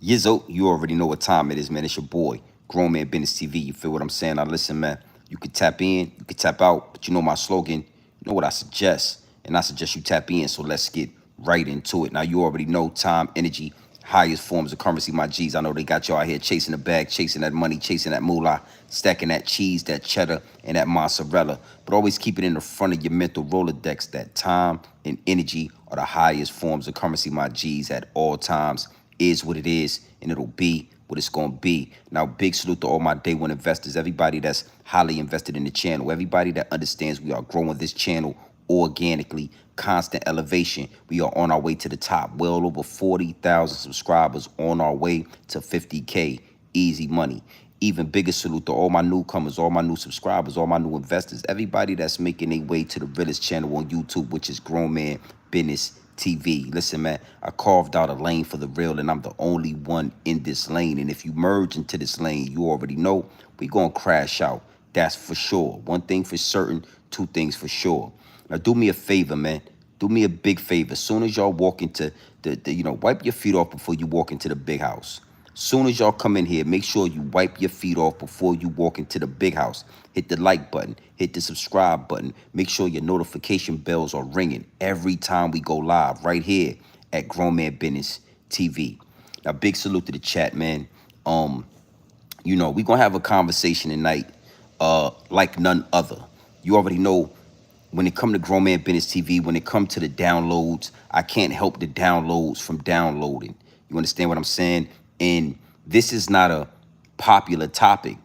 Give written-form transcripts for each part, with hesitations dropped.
Yizzo, you already know what time it is, man. It's your boy, Grown Man Business TV. You feel what I'm saying? Now listen, man. You can tap in, you can tap out, but you know my slogan. You know what I suggest, and I suggest you tap in. So let's get right into it. Now you already know time, energy, highest forms of currency. My G's, I know they got y'all out here chasing the bag, chasing that money, chasing that moolah, stacking that cheese, that cheddar, and that mozzarella. But always keep it in the front of your mental Rolodex that time and energy are the highest forms of currency. My G's at all times is what it is, and it'll be what it's going to be. Now, big salute to all my day one investors, everybody that's highly invested in the channel, everybody that understands we are growing this channel organically, constant elevation. We are on our way to the top, well over 40,000 subscribers, on our way to 50K, easy money. Even bigger salute to all my newcomers, all my new subscribers, all my new investors, everybody that's making their way to the Realest channel on YouTube, which is Grown Man Business TV. Listen, man, I carved out a lane for the real, and I'm the only one in this lane. And if you merge into this lane, you already know we gonna crash out. That's for sure. One thing for certain, two things for sure. Now, do me a favor, man. Do me a big favor. As soon as y'all walk into wipe your feet off before you walk into the big house. Soon as y'all come in here, make sure you wipe your feet off before you walk into the big house. Hit the like button, hit the subscribe button. Make sure your notification bells are ringing every time we go live right here at Grown Man Business TV. Now, big salute to the chat, man. We're gonna have a conversation tonight, like none other. You already know when it come to Grown Man Business TV, when it come to the downloads, I can't help the downloads from downloading. You understand what I'm saying? And this is not a popular topic.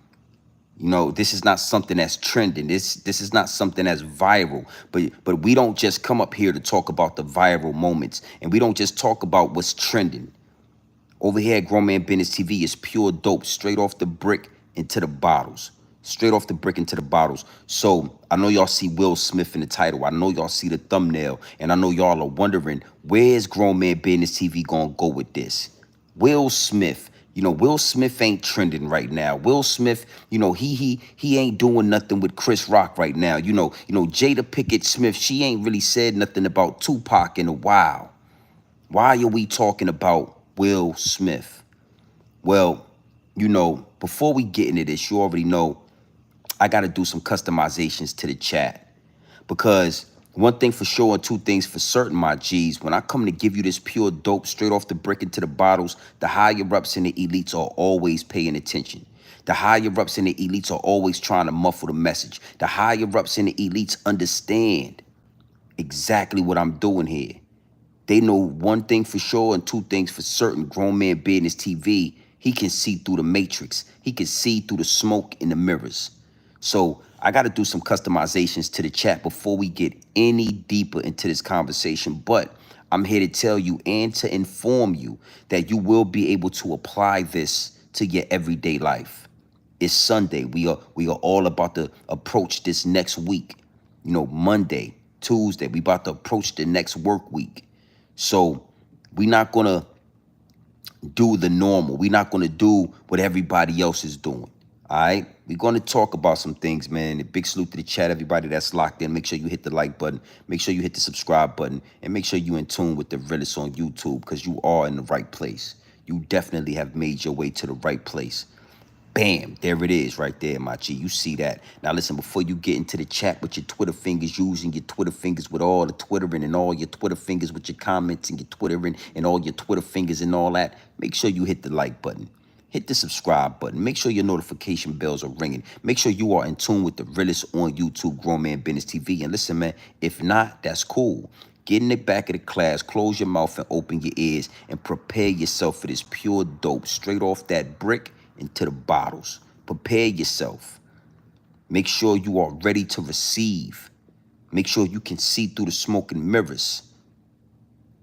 This is not something that's trending. This is not something that's viral. But we don't just come up here to talk about the viral moments, and we don't just talk about what's trending. Over here at Grown Man Business TV is pure dope, straight off the brick into the bottles. Straight off the brick into the bottles. So I know y'all see Will Smith in the title. I know y'all see the thumbnail. And I know y'all are wondering, where's Grown Man Business TV gonna go with this? Will Smith. Will Smith ain't trending right now. Will Smith, he ain't doing nothing with Chris Rock right now. Jada Pinkett Smith, she ain't really said nothing about Tupac in a while. Why are we talking about Will Smith? Well, before we get into this, you already know I got to do some customizations to the chat. Because one thing for sure and two things for certain, my G's, when I come to give you this pure dope straight off the brick into the bottles, the higher ups and the elites are always paying attention. The higher ups and the elites are always trying to muffle the message. The higher ups and the elites understand exactly what I'm doing here. They know one thing for sure and two things for certain. Grown Man Business TV, he can see through the matrix. He can see through the smoke in the mirrors. So I got to do some customizations to the chat before we get any deeper into this conversation. But I'm here to tell you and to inform you that you will be able to apply this to your everyday life. It's Sunday. We are all about to approach this next week. Monday, Tuesday, we about to approach the next work week. So we're not going to do the normal. We're not going to do what everybody else is doing. All right? We're going to talk about some things, man. A big salute to the chat, everybody that's locked in. Make sure you hit the like button. Make sure you hit the subscribe button. And make sure you're in tune with the Realest on YouTube, because you are in the right place. You definitely have made your way to the right place. Bam, there it is right there, my G. You see that. Now, listen, before you get into the chat with your Twitter fingers, using your Twitter fingers with all the Twittering and all your Twitter fingers with your comments and your Twittering and all your Twitter fingers and all that, make sure you hit the like button. Hit the subscribe button. Make sure your notification bells are ringing. Make sure you are in tune with the Realest on YouTube, Grown Man Business TV. And listen, man, if not, that's cool. Get in the back of the class, close your mouth and open your ears, and prepare yourself for this pure dope straight off that brick into the bottles. Prepare yourself. Make sure you are ready to receive. Make sure you can see through the smoke and mirrors.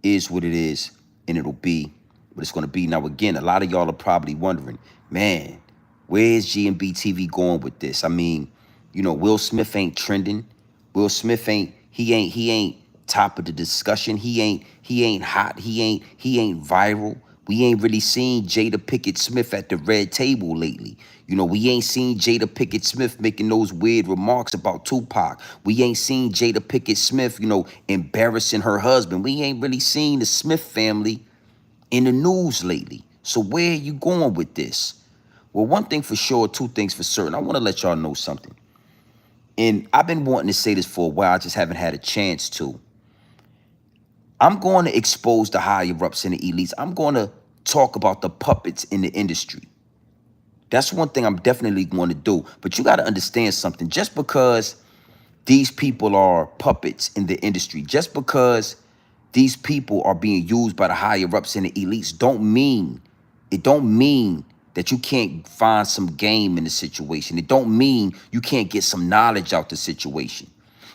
Is what it is, and it'll be what it's going to be. Now, again, a lot of y'all are probably wondering, man, where's GMB TV going with this? I mean, Will Smith ain't trending. Will Smith he ain't top of the discussion. He ain't hot. He ain't viral. We ain't really seen Jada Pinkett Smith at the red table lately. We ain't seen Jada Pinkett Smith making those weird remarks about Tupac. We ain't seen Jada Pinkett Smith, embarrassing her husband. We ain't really seen the Smith family in the news lately. So where are you going with this? Well, one thing for sure, two things for certain. I want to let y'all know something. And I've been wanting to say this for a while, I just haven't had a chance to. I'm going to expose the higher ups and the elites. I'm going to talk about the puppets in the industry. That's one thing I'm definitely going to do. But you got to understand something. Just because these people are puppets in the industry, just because these people are being used by the higher ups and the elites, it don't mean that you can't find some game in the situation. It don't mean you can't get some knowledge out the situation.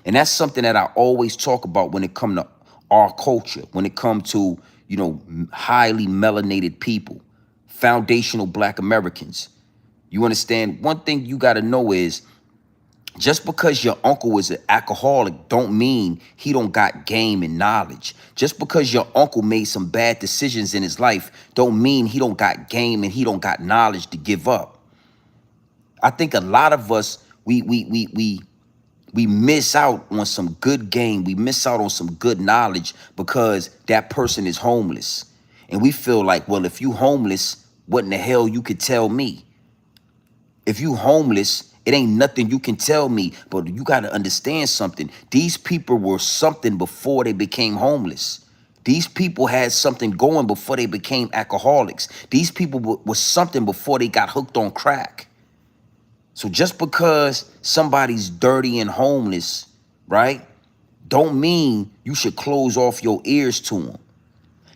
And that's something that I always talk about when it comes to our culture, when it comes to, highly melanated people, foundational Black Americans. You understand? One thing you got to know is just because your uncle is an alcoholic don't mean he don't got game and knowledge. Just because your uncle made some bad decisions in his life don't mean he don't got game and he don't got knowledge to give up. I think a lot of us, we miss out on some good game. We miss out on some good knowledge because that person is homeless. And we feel like, well, if you homeless, what in the hell you could tell me? If you homeless, it ain't nothing you can tell me. But you got to understand something. These people were something before they became homeless. These people had something going before they became alcoholics. These people were something before they got hooked on crack. So just because somebody's dirty and homeless, right, don't mean you should close off your ears to them.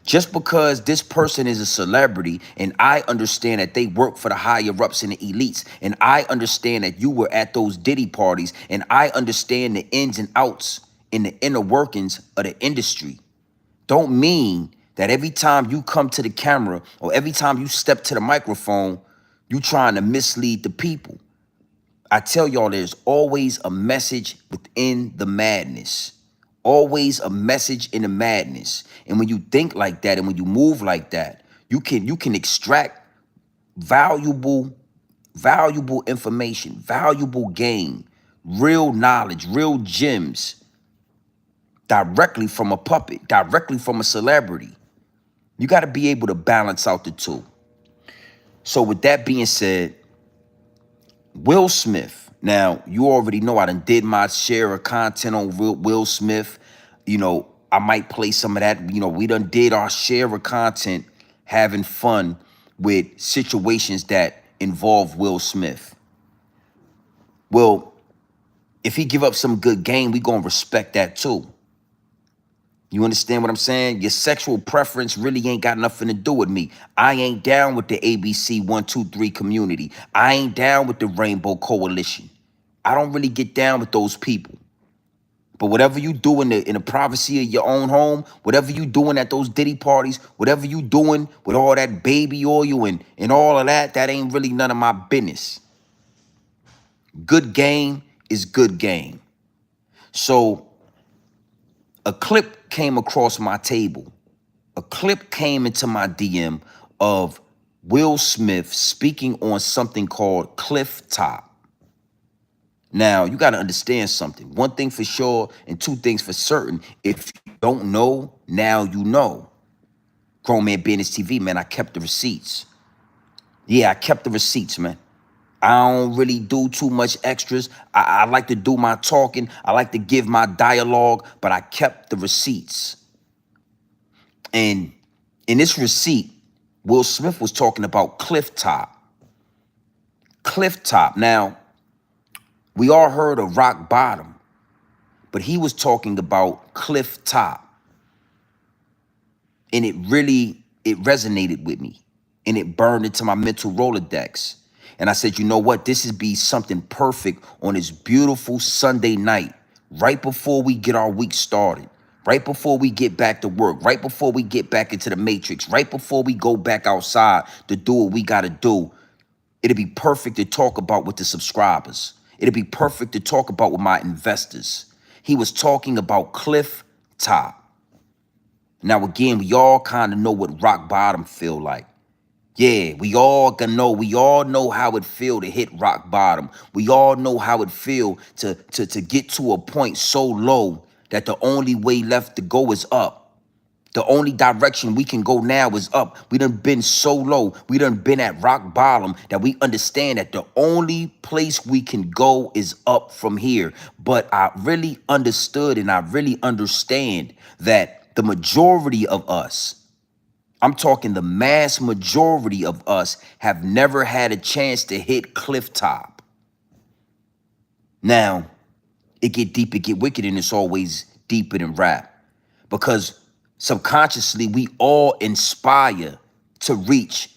Just because this person is a celebrity and I understand that they work for the higher ups and the elites, and I understand that you were at those Diddy parties, and I understand the ins and outs in the inner workings of the industry, don't mean that every time you come to the camera or every time you step to the microphone, you trying to mislead the people. I tell y'all, there's always a message within the madness. Always a message in the madness. And when you think like that and when you move like that, you can extract valuable information, valuable game, real knowledge, real gems directly from a puppet, directly from a celebrity. You got to be able to balance out the two. So with that being said, Will Smith. Now, you already know I done did my share of content on Will Smith. I might play some of that. We done did our share of content having fun with situations that involve Will Smith. Well, if he give up some good game, we gonna respect that too. You understand what I'm saying? Your sexual preference really ain't got nothing to do with me. I ain't down with the ABC 123 community. I ain't down with the Rainbow Coalition. I don't really get down with those people. But whatever you do in the privacy of your own home, whatever you doing at those Diddy parties, whatever you doing with all that baby oil and all of that, that ain't really none of my business. Good game is good game. So a clip came across my table. A clip came into my DM of Will Smith speaking on something called clifftop. Now, you got to understand something. One thing for sure and two things for certain. If you don't know, now you know. Grown Man Business TV, man, I kept the receipts. Yeah, I kept the receipts, man. I don't really do too much extras. I like to do my talking. I like to give my dialogue, but I kept the receipts. And in this receipt, Will Smith was talking about clifftop. Clifftop. Now, we all heard of rock bottom, but he was talking about clifftop. And it resonated with me. And it burned into my mental Rolodex. And I said, you know what? This would be something perfect on this beautiful Sunday night, right before we get our week started, right before we get back to work, right before we get back into the matrix, right before we go back outside to do what we got to do. It'd be perfect to talk about with the subscribers. It'd be perfect to talk about with my investors. He was talking about cliff top. Now, again, we all kind of know what rock bottom feel like. Yeah, we all know how it feel to hit rock bottom. We all know how it feel to get to a point so low that the only way left to go is up. The only direction we can go now is up. We done been so low. We done been at rock bottom that we understand that the only place we can go is up from here. But I really understood and I really understand that the majority of us, I'm talking the mass majority of us, have never had a chance to hit cliff top. Now, it get deep, it get wicked, and it's always deeper than rap. Because subconsciously, we all inspire to reach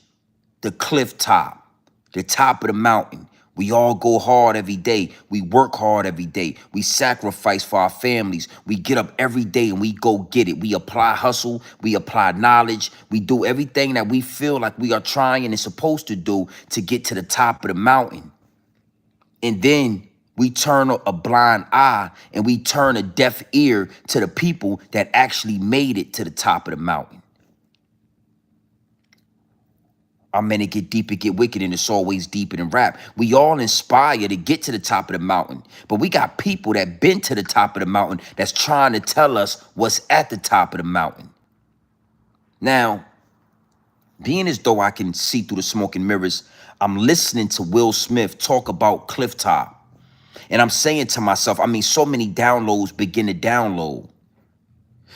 the cliff top, the top of the mountain. We all go hard every day. We work hard every day. We sacrifice for our families. We get up every day and we go get it. We apply hustle. We apply knowledge. We do everything that we feel like we are trying and supposed to do to get to the top of the mountain. And then we turn a blind eye and we turn a deaf ear to the people that actually made it to the top of the mountain. I mean, it get deep, it get wicked, and it's always deeper than rap. We all inspire to get to the top of the mountain, but we got people that been to the top of the mountain that's trying to tell us what's at the top of the mountain. Now, being as though I can see through the smoke and mirrors, I'm listening to Will Smith talk about clifftop. And I'm saying to myself, I mean, so many downloads begin to download.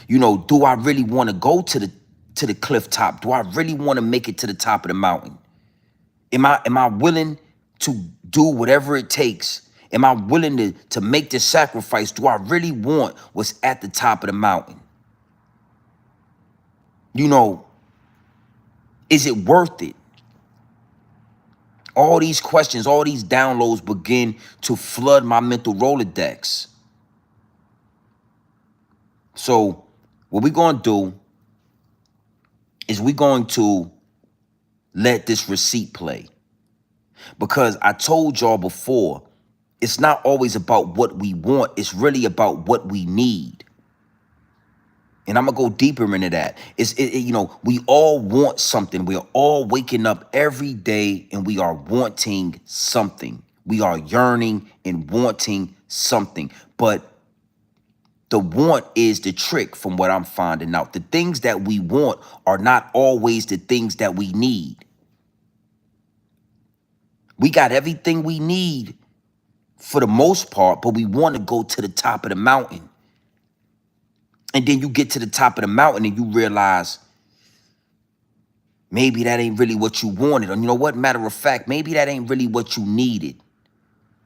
You know, do I really want to go to the cliff top? Do I really want to make it to the top of the mountain? Am I willing to do whatever it takes? Am I willing to make the sacrifice? Do I really want what's at the top of the mountain? You know, is it worth it? All these questions, all these downloads begin to flood my mental Rolodex. So what we're going to do is we're going to let this receipt play. Because I told y'all before, it's not always about what we want. It's really about what we need. And I'm going to go deeper into that. You know, we all want something. We are all waking up every day and we are wanting something. We are yearning and wanting something. But the want is the trick from what I'm finding out. The things that we want are not always the things that we need. We got everything we need for the most part, but we want to go to the top of the mountain. And then you get to the top of the mountain and you realize maybe that ain't really what you wanted. Or you know what? Matter of fact, maybe that ain't really what you needed.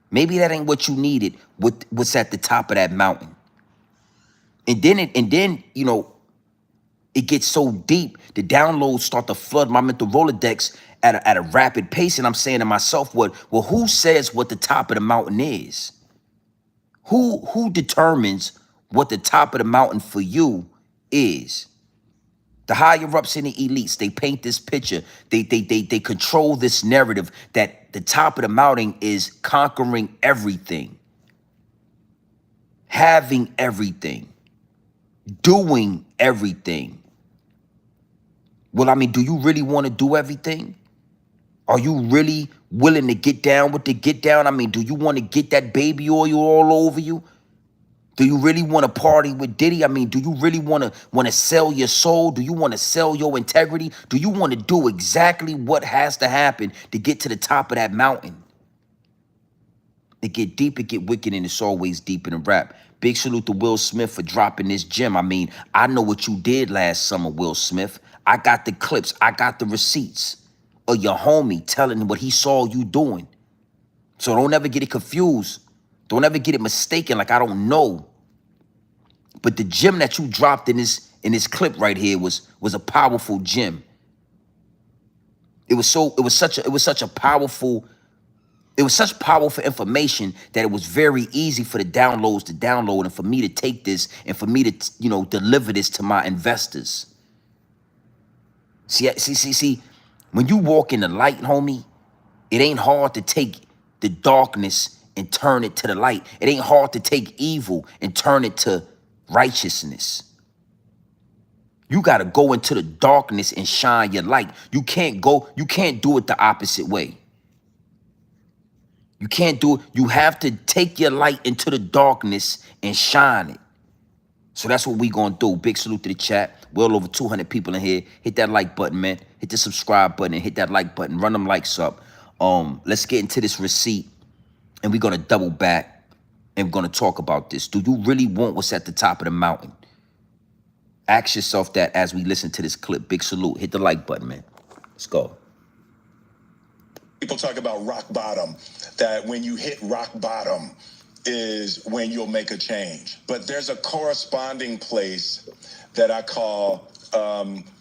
Maybe that ain't what you needed with what's at the top of that mountain. And then, you know, it gets so deep, the downloads start to flood my mental Rolodex at a rapid pace. And I'm saying to myself, well, who says what the top of the mountain is? Who determines what the top of the mountain for you is? The higher ups and the elites, they paint this picture. They control this narrative that the top of the mountain is conquering everything, having everything, doing everything. Well, I mean, do you really want to do everything? Are you really willing to get down with the get down? I mean, do you want to get that baby oil all over you? Do you really want to party with Diddy? I mean, do you really want to sell your soul? Do you want to sell your integrity? Do you want to do exactly what has to happen to get to the top of that mountain? It get deep, it get wicked, and it's always deeper than rap. Big salute to Will Smith for dropping this gem. I mean, I know what you did last summer, Will Smith. I got the clips. I got the receipts of your homie telling him what he saw you doing. So don't ever get it confused. Don't ever get it mistaken like I don't know. But the gem that you dropped in this clip right here was a powerful gem. It was such powerful information that it was very easy for the downloads to download and for me to take this and for me to, you know, deliver this to my investors. See, when you walk in the light, homie, it ain't hard to take the darkness and turn it to the light. It ain't hard to take evil and turn it to righteousness. You got to go into the darkness and shine your light. You can't do it the opposite way. You can't do it. You have to take your light into the darkness and shine it. So that's what we gonna do. Big salute to the chat. Well over 200 people in here. Hit that like button, man. Hit the subscribe button and hit that like button. Run them likes up. Let's get into this receipt, and we're gonna double back and we're gonna talk about this. Do you really want what's at the top of the mountain? Ask yourself that as we listen to this clip. Big salute. Hit the like button, man. Let's go. People talk about rock bottom, that when you hit rock bottom is when you'll make a change. But there's a corresponding place that I call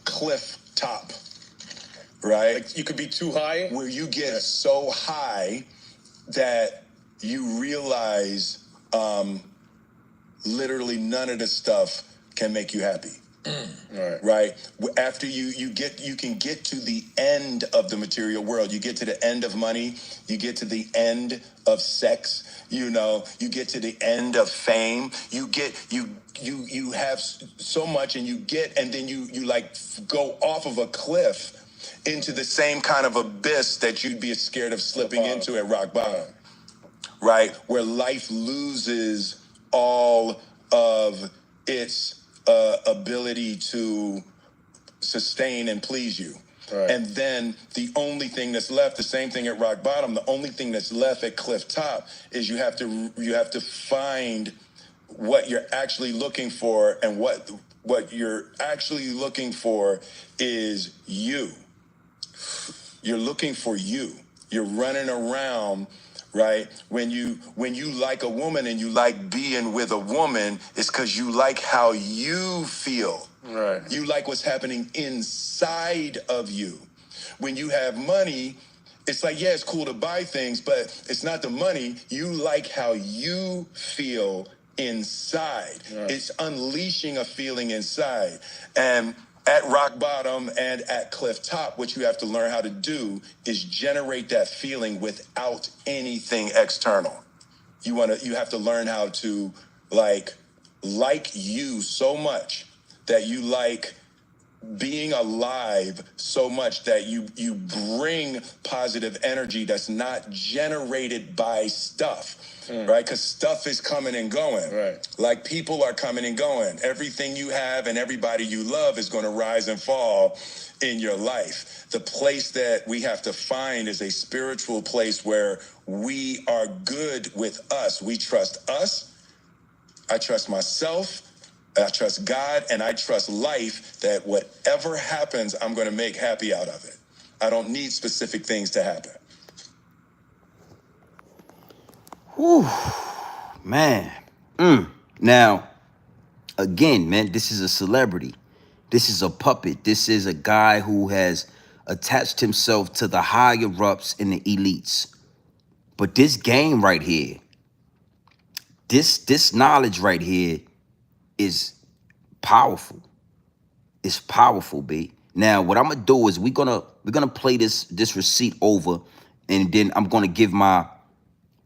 cliff top, right? Like you could be too high? Where you get so high that you realize literally none of the stuff can make you happy. Right. After you can get to the end of the material world. You get to the end of money. You get to the end of sex. You get to the end of fame. You have so much, and then you like go off of a cliff into the same kind of abyss that you'd be scared of slipping into at rock bottom. Right, where life loses all of its ability to sustain and please you. Right. And then the only thing that's left, the same thing at rock bottom, the only thing that's left at cliff top is you have to find what you're actually looking for, and what you're actually looking for is you. You're looking for you. You're running around, right? When you like a woman and you like being with a woman, it's because you like how you feel. Right. You like what's happening inside of you. When you have money, it's like, yeah, it's cool to buy things, but it's not the money. You like how you feel inside. Right. It's unleashing a feeling inside. And at rock bottom and at cliff top, what you have to learn how to do is generate that feeling without anything external. You have to learn how to like you so much that you like being alive so much that you bring positive energy that's not generated by stuff. Right? Because stuff is coming and going. Right. Like people are coming and going. Everything you have and everybody you love is going to rise and fall in your life. The place that we have to find is a spiritual place where we are good with us. We trust us. I trust myself. I trust God, and I trust life, that whatever happens, I'm going to make happy out of it. I don't need specific things to happen. Whew, man. Now, again, man, this is a celebrity. This is a puppet. This is a guy who has attached himself to the higher ups and the elites. But this game right here, this knowledge right here is powerful. It's powerful, B. Now, what I'm gonna do is we're gonna play this receipt over, and then I'm gonna give my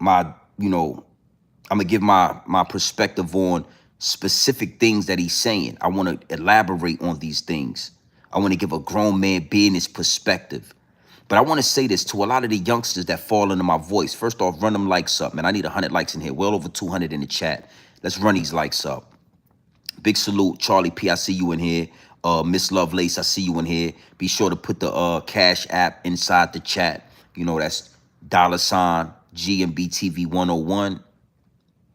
I'm gonna give my perspective on specific things that he's saying. I want to elaborate on these things. I want to give a grown man business perspective. But I want to say this to a lot of the youngsters that fall into my voice. First off, run them likes up, man. I need 100 likes in here. Well over 200 in the chat. Let's run these likes up. Big salute, Charlie P. I see you in here. Miss Lovelace, I see you in here. Be sure to put the Cash App inside the chat. That's $ GMBTV 101.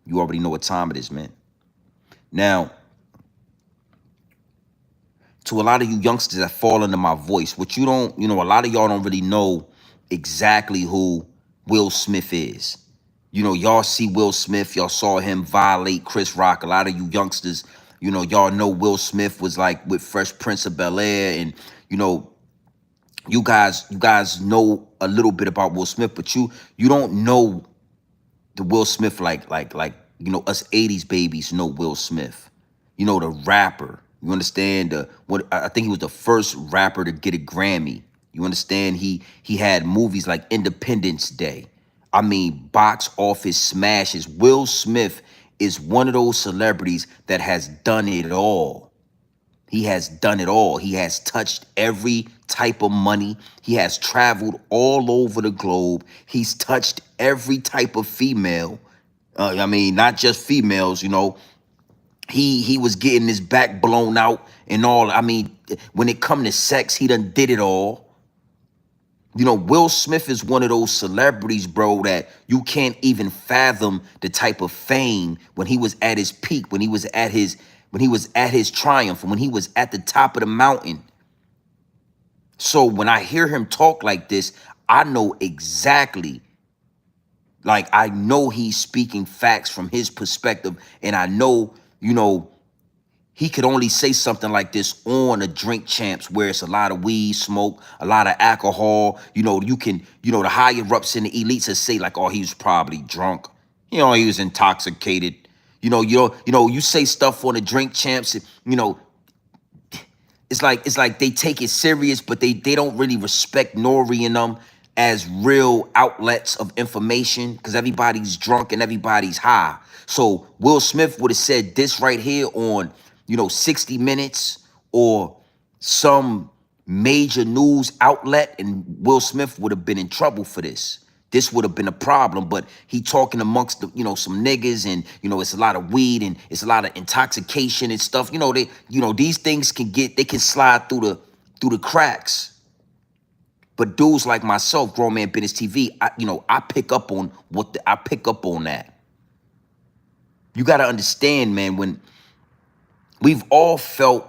You already know what time it is, man. Now, to a lot of you youngsters that fall into my voice, what you don't, a lot of y'all don't really know exactly who Will Smith is. Y'all see Will Smith, y'all saw him violate Chris Rock. A lot of you youngsters, y'all know Will Smith was like with Fresh Prince of Bel-Air, and you guys know a little bit about Will Smith, but you don't know the Will Smith like us 80s babies know Will Smith. The rapper. You understand? I think he was the first rapper to get a Grammy. You understand? He had movies like Independence Day. I mean, box office smashes. Will Smith is one of those celebrities that has done it all. He has done it all. He has touched every type of money. He has traveled all over the globe. He's touched every type of female. Not just females, He was getting his back blown out and all. I mean, when it come to sex, he done did it all. You know, Will Smith is one of those celebrities, bro, that you can't even fathom the type of fame when he was at his peak, when he was at his triumph, when he was at the top of the mountain. So when I hear him talk like this, I know exactly, like I know he's speaking facts from his perspective, and I know, you know, he could only say something like this on a Drink Champs where it's a lot of weed smoke, a lot of alcohol. You know, you can, you know, the higher ups and the elites will say like, oh, he was probably drunk. You know, he was intoxicated. You say stuff on the Drink Champs, you know, it's like they take it serious, but they don't really respect Nori and them as real outlets of information because everybody's drunk and everybody's high. So Will Smith would have said this right here on, 60 Minutes or some major news outlet, and Will Smith would have been in trouble for this. This would have been a problem, but he talking amongst the, some niggas, and it's a lot of weed and it's a lot of intoxication and stuff. These things they can slide through the cracks. But dudes like myself, Grown Man Business TV, I pick up on I pick up on that. You got to understand, man, when we've all felt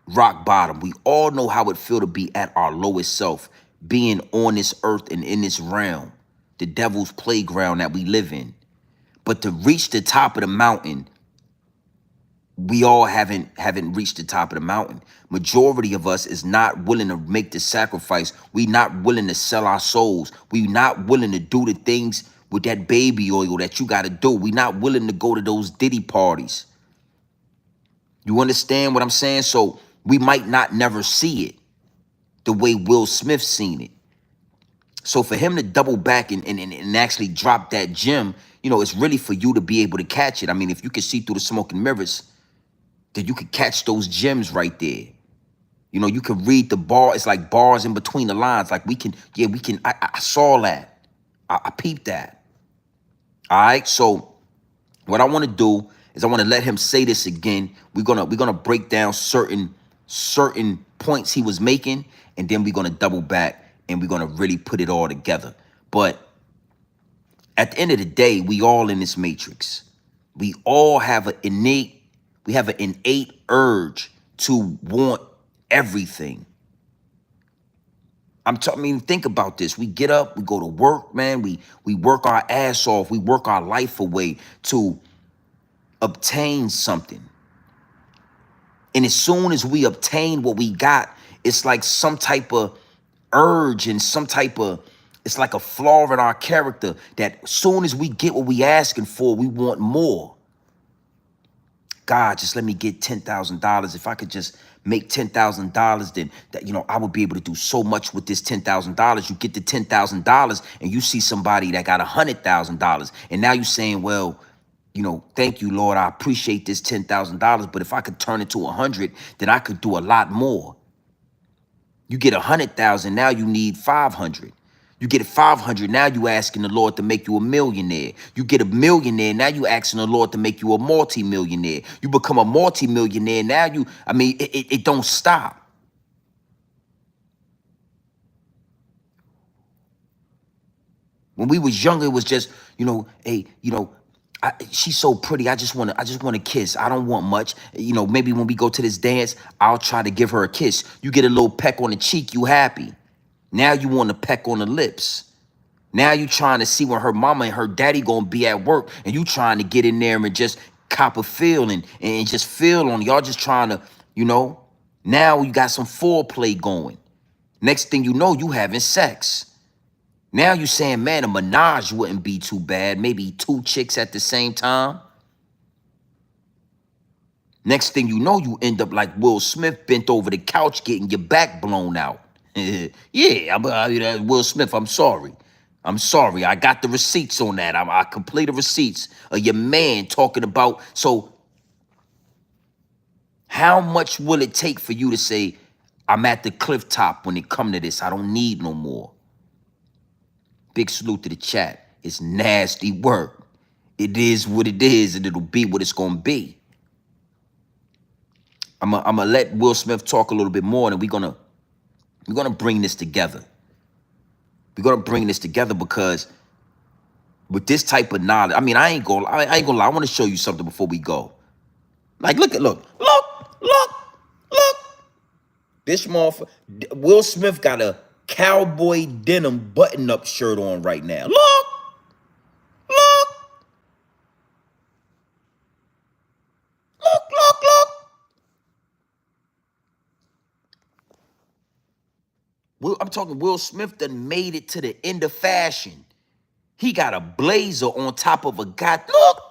rock bottom. We all know how it feel to be at our lowest self, being on this earth and in this realm, the devil's playground that we live in. But to reach the top of the mountain, we all haven't reached the top of the mountain. Majority of us is not willing to make the sacrifice. We not willing to sell our souls. We not willing to do the things with that baby oil that you got to do. We not willing to go to those Diddy parties. You understand what I'm saying? So we might not never see it the way Will Smith seen it. So for him to double back and actually drop that gem, it's really for you to be able to catch it. I mean, if you can see through the smoke and mirrors, then you can catch those gems right there. You can read the bar. It's like bars in between the lines. Like we can. I saw that. I peeped that. All right. So what I want to do is I want to let him say this again. We're gonna break down certain points he was making, and then we're gonna double back and we're gonna really put it all together. But at the end of the day, we all in this matrix. We all have an innate urge to want everything. I mean, think about this. We get up, we go to work, man. We work our ass off. We work our life away to obtain something. And as soon as we obtain what we got, it's like some type of urge and it's like a flaw in our character that as soon as we get what we asking for, we want more. God, just let me get $10,000. If I could just make $10,000, then I would be able to do so much with this $10,000. You get the $10,000 and you see somebody that got $100,000, and now you're saying, well, thank you, Lord. I appreciate this $10,000, but if I could turn it to 100, then I could do a lot more. You get 100,000, now you need 500. You get 500, now you asking the Lord to make you a millionaire. You get a millionaire, now you asking the Lord to make you a multi-millionaire. You become a multi-millionaire, now it don't stop. When we was younger, it was just, hey, she's so pretty. I just want to kiss. I don't want much. Maybe when we go to this dance, I'll try to give her a kiss. You get a little peck on the cheek, you happy. Now you want to peck on the lips. Now you trying to see when her mama and her daddy gonna be at work, and you trying to get in there and just cop a feel and just feel on. Y'all just trying to, now you got some foreplay going. Next thing you know, you having sex. Now you saying, man, a menage wouldn't be too bad. Maybe 2 chicks at the same time. Next thing you know, you end up like Will Smith, bent over the couch getting your back blown out. Yeah, Will Smith, I'm sorry. I got the receipts on that. I complete the receipts of your man talking about. So how much will it take for you to say, I'm at the cliff top when it come to this? I don't need no more. Big salute to the chat. It's nasty work. It is what it is, and it'll be what it's going to be. I'm gonna let Will Smith talk a little bit more, and we're gonna bring this together. We're gonna bring this together because with this type of knowledge, I mean, I ain't gonna lie. I want to show you something before we go. Like, look. This motherfucker, Will Smith got a cowboy denim button-up shirt on right now. Look. I'm talking Will Smith done made it to the end of fashion. He got a blazer on top of a guy. Look.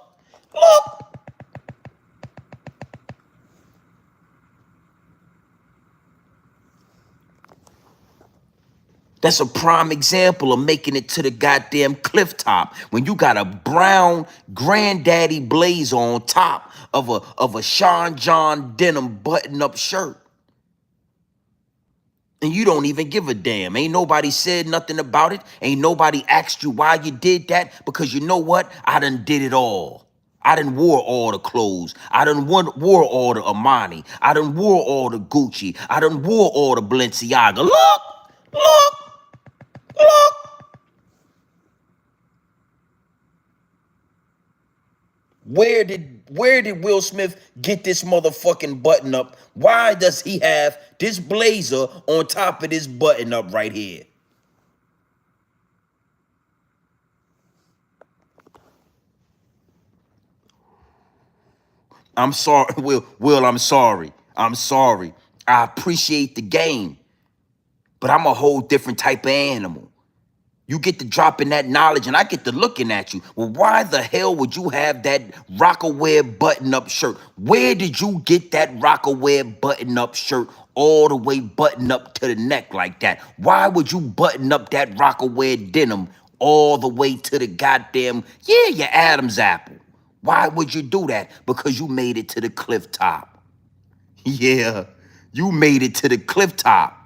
That's a prime example of making it to the goddamn clifftop. When you got a brown granddaddy blazer on top of a Sean John denim button-up shirt. And you don't even give a damn. Ain't nobody said nothing about it. Ain't nobody asked you why you did that. Because you know what? I done did it all. I done wore all the clothes. I done wore all the Armani. I done wore all the Gucci. I done wore all the Balenciaga. Look. Where did Will Smith get this motherfucking button up? Why does he have this blazer on top of this button up right here? I'm sorry, Will, I'm sorry. I'm sorry. I appreciate the game, but I'm a whole different type of animal. You get to dropping that knowledge and I get to looking at you. Well, why the hell would you have that Rockaware button-up shirt? Where did you get that Rockaware button-up shirt all the way buttoned up to the neck like that? Why would you button up that Rockaware denim all the way to the goddamn, your Adam's apple? Why would you do that? Because you made it to the cliff top. Yeah, you made it to the cliff top.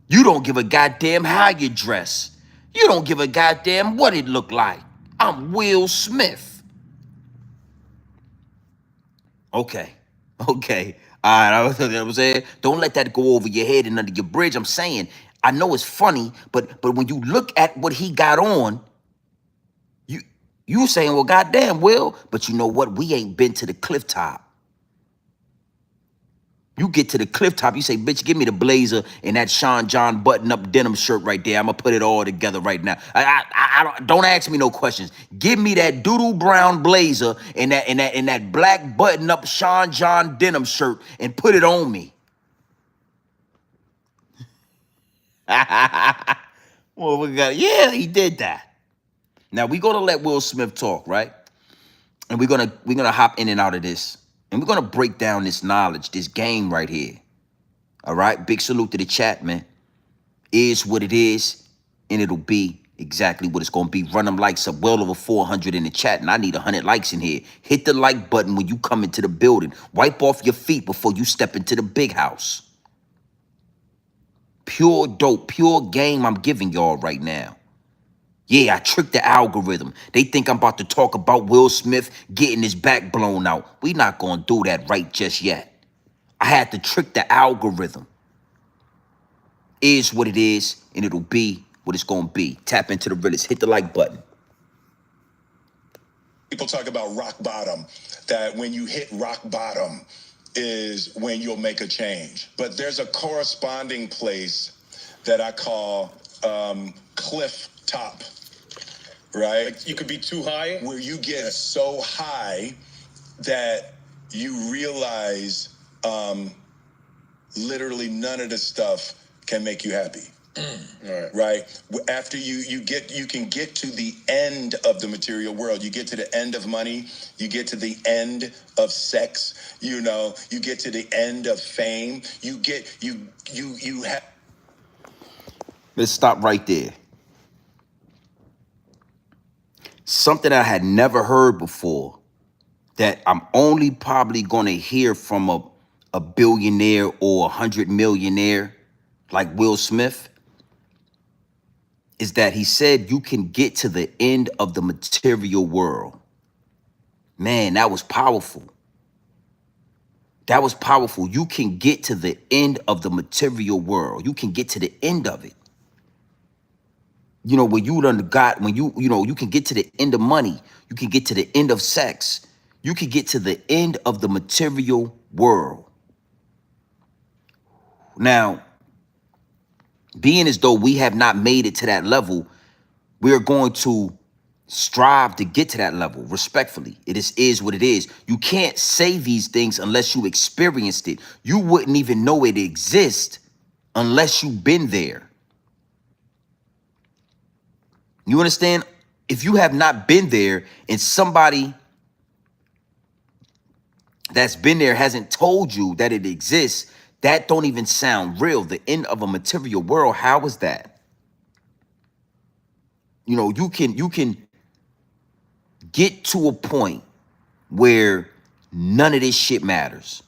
You don't give a goddamn how you dress. You don't give a goddamn what it look like. I'm Will Smith. Okay. All right, I was saying, don't let that go over your head and under your bridge. I'm saying, I know it's funny, but when you look at what he got on, you saying, well, goddamn, Will, but you know what? We ain't been to the cliff top. You get to the cliff top, you say, bitch, give me the blazer and that Sean John button-up denim shirt right there. I'm gonna put it all together right now. Don't ask me no questions. Give me that doodle brown blazer and that black button-up Sean John denim shirt and put it on me. Well, yeah, he did that. Now we're gonna let Will Smith talk, right? And we're gonna hop in and out of this. And we're gonna break down this knowledge, this game right here. All right, big salute to the chat, man. Is what it is, and it'll be exactly what it's gonna be. Run them likes up, well over 400 in the chat, and I need 100 likes in here. Hit the like button when you come into the building. Wipe off your feet before you step into the big house. Pure dope, pure game I'm giving y'all right now. Yeah, I tricked the algorithm. They think I'm about to talk about Will Smith getting his back blown out. We not gonna do that right just yet. I had to trick the algorithm. Is what it is, and it'll be what it's gonna be. Tap into the realest. Hit the like button. People talk about rock bottom, that when you hit rock bottom is when you'll make a change. But there's a corresponding place that I call cliff top, right? Like you could be too high. Where you get so high that you realize literally none of the stuff can make you happy. Right. After you can get to the end of the material world. You get to the end of money. You get to the end of sex. You get to the end of fame. You have. Let's stop right there. Something I had never heard before, that I'm only probably gonna hear from a billionaire or 100 millionaire like Will Smith, is that he said you can get to the end of the material world. Man, that was powerful. That was powerful. You can get to the end of the material world. You can get to the end of it. You know, when you done got, when you know, you can get to the end of money. You can get to the end of sex. You can get to the end of the material world. Now, being as though we have not made it to that level, we're going to strive to get to that level respectfully. It is what it is. You can't say these things unless you experienced it. You wouldn't even know it exists unless you've been there. You understand? If you have not been there and somebody that's been there hasn't told you that it exists, that don't even sound real. The end of a material world, how is that? You know, you can get to a point where none of this shit matters.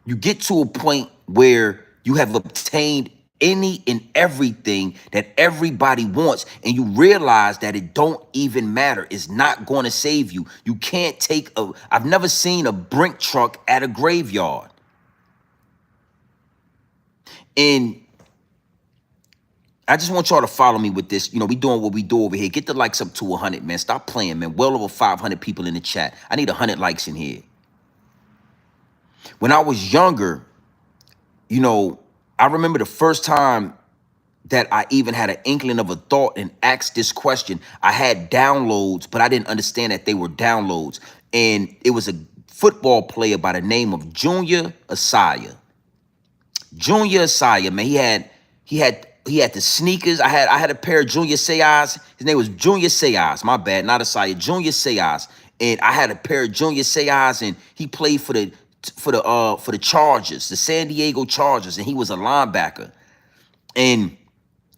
You get to a point where you have obtained any and everything that everybody wants, and you realize that it don't even matter. It's not going to save you. You can't take I've never seen a brink truck at a graveyard. And I just want y'all to follow me with this. You know, we doing what we do over here. Get the likes up to 100, man. Stop playing, man. Well over 500 people in the chat. I need 100 likes in here. When I was younger, you know, I remember the first time that I even had an inkling of a thought and asked this question. I had downloads, but I didn't understand that they were downloads. And it was a football player by the name of Junior Asaya. Junior Asaya, man, he had the sneakers. I had a pair of Junior Seau's. His name was Junior Seau's. My bad, not Asaya. Junior Seau's. And I had a pair of Junior Seau's, and he played for the Chargers, the San Diego Chargers, and he was a linebacker. And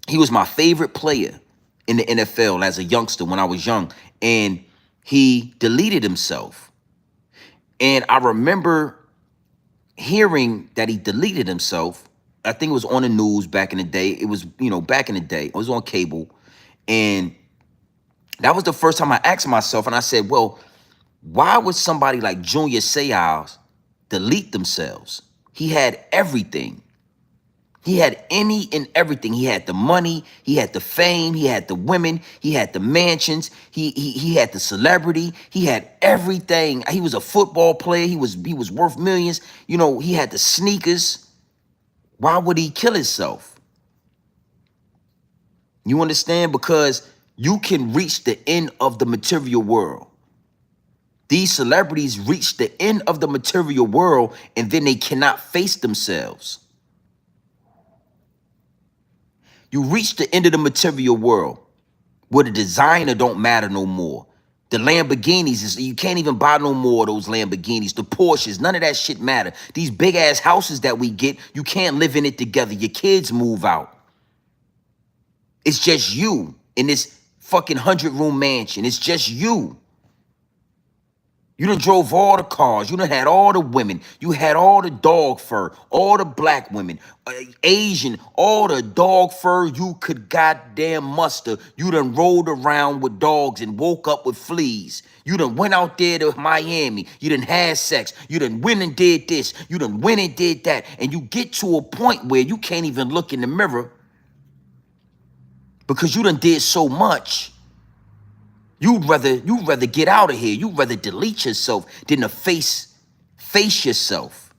he was my favorite player in the NFL as a youngster when I was young. And he deleted himself. And I remember hearing that he deleted himself. I think it was on the news back in the day. It was, you know, back in the day. It was on cable. And that was the first time I asked myself, and I said, well, why would somebody like Junior Seau delete themselves? He had everything. He had any and everything. He had the money, he had the fame, he had the women, he had the mansions, he had the celebrity, he had everything. He was a football player, he was worth millions. You know, he had the sneakers. Why would he kill himself? You understand? Because you can reach the end of the material world. These celebrities reach the end of the material world and then they cannot face themselves. You reach the end of the material world where the designer don't matter no more. The Lamborghinis, you can't even buy no more of those Lamborghinis. The Porsches, none of that shit matter. These big ass houses that we get, you can't live in it together. Your kids move out. It's just you in this fucking 100-room mansion. It's just you. You done drove all the cars. You done had all the women. You had all the dog fur, all the black women, Asian, all the dog fur you could goddamn muster. You done rolled around with dogs and woke up with fleas. You done went out there to Miami. You done had sex. You done went and did this. You done went and did that. And you get to a point where you can't even look in the mirror because you done did so much. You'd rather get out of here. You'd rather delete yourself than to face yourself.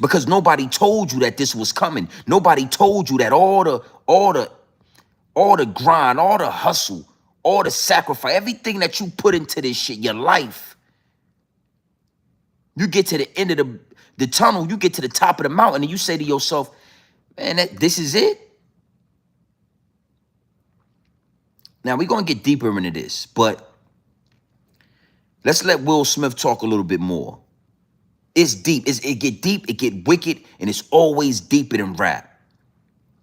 Because nobody told you that this was coming. Nobody told you that all the grind, all the hustle, all the sacrifice, everything that you put into this shit, your life. You get to the end of the tunnel, you get to the top of the mountain, and you say to yourself, man, this is it. Now, we're going to get deeper into this, but let's let Will Smith talk a little bit more. It's deep. It get deep, it get wicked, and it's always deeper than rap.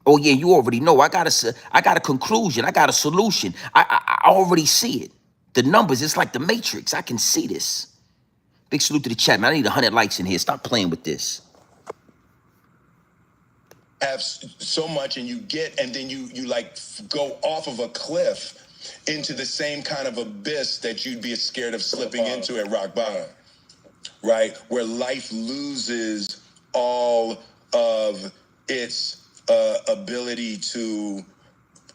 Oh, yeah, you already know. I got a conclusion. I got a solution. I already see it. The numbers, it's like the Matrix. I can see this. Big salute to the chat, man. I need 100 likes in here. Stop playing with this. Have so much and then you like go off of a cliff into the same kind of abyss that you'd be scared of slipping into at rock bottom. right? Where life loses all of its ability to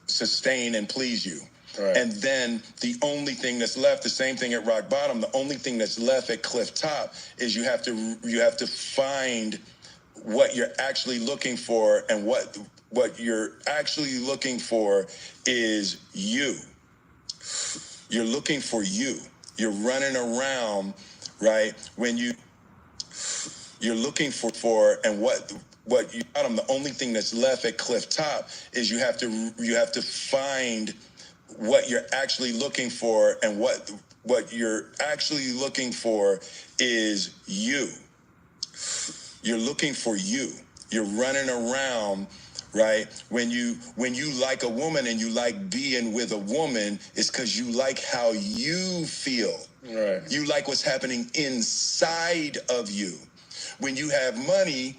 sustain and please you. Right. And then the only thing that's left, the same thing at rock bottom, the only thing that's left at cliff top is you have to find what you're actually looking for, and what you're actually looking for is you. You're looking for you. You're running around, right? You're looking for and what you bottom, the only thing that's left at cliff top is you have to find what you're actually looking for, and what you're actually looking for is you. You're looking for you. You're running around, right? When you like a woman and you like being with a woman, it's because you like how you feel. Right. You like what's happening inside of you. When you have money,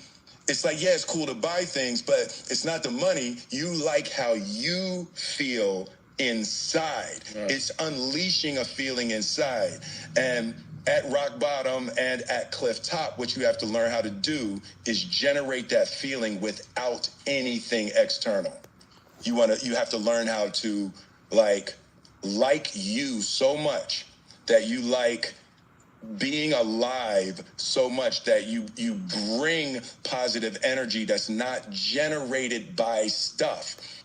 it's like, yeah, it's cool to buy things, but it's not the money. You like how you feel inside. Right. It's unleashing a feeling inside. And at rock bottom and at cliff top, what you have to learn how to do is generate that feeling without anything external. You have to learn how to like you so much that you like being alive so much that you bring positive energy that's not generated by stuff.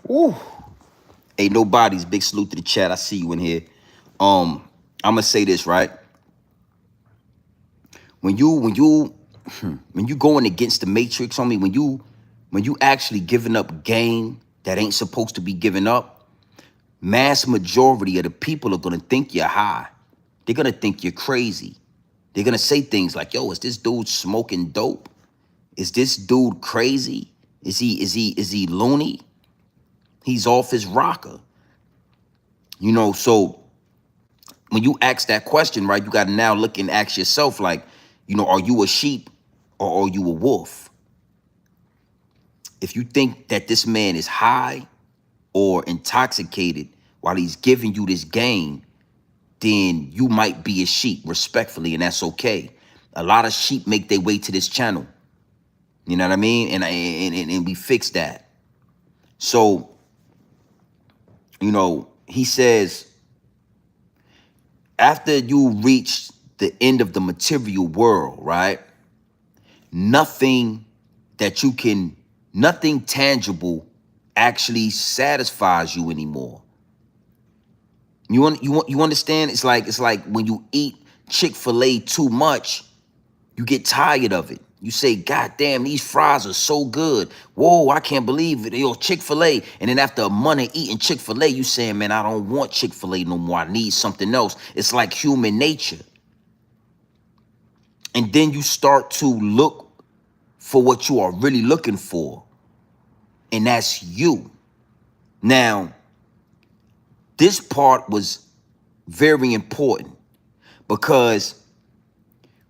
Ooh. Hey, nobody's big salute to the chat. I see you in here. I'm gonna say this, right? When you going against the matrix on me, when you actually giving up game that ain't supposed to be given up, mass majority of the people are gonna think you're high. They're gonna think you're crazy. They're gonna say things like, yo, is this dude smoking dope? Is this dude crazy? Is he loony? He's off his rocker. So when you ask that question, right, you got to now look and ask yourself, like, are you a sheep or are you a wolf? If you think that this man is high or intoxicated while he's giving you this game, then you might be a sheep, respectfully, and that's okay. A lot of sheep make their way to this channel. You know what I mean? And we fix that. So, he says, after you reach the end of the material world, right? Nothing tangible actually satisfies you anymore. You understand? It's like when you eat Chick-fil-A too much, you get tired of it. You say, God damn, these fries are so good. Whoa, I can't believe it. Yo, Chick-fil-A. And then after a month of eating Chick-fil-A, you saying, man, I don't want Chick-fil-A no more. I need something else. It's like human nature. And then you start to look for what you are really looking for. And that's you. Now, this part was very important because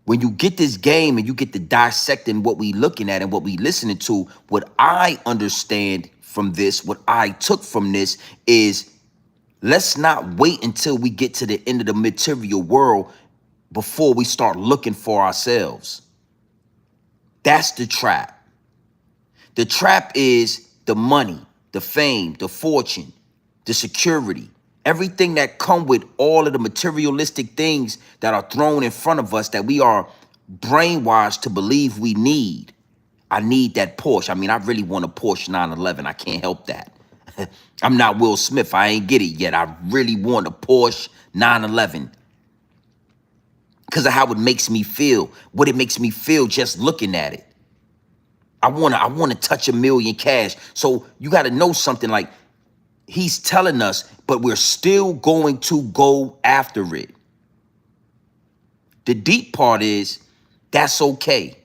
when you get this game and you get to dissecting what we looking at and what we listening to, what I understand from this, what I took from this is, let's not wait until we get to the end of the material world before we start looking for ourselves. That's the trap. The trap is the money, the fame, the fortune, the security, everything that come with all of the materialistic things that are thrown in front of us that we are brainwashed to believe we need. I need that Porsche. I mean, I really want a Porsche 911. I can't help that. I'm not Will Smith. I ain't get it yet. I really want a Porsche 911 because of how it makes me feel, what it makes me feel just looking at it. I want to touch $1 million cash. So you got to know something, like, he's telling us, but we're still going to go after it. The deep part is, that's okay.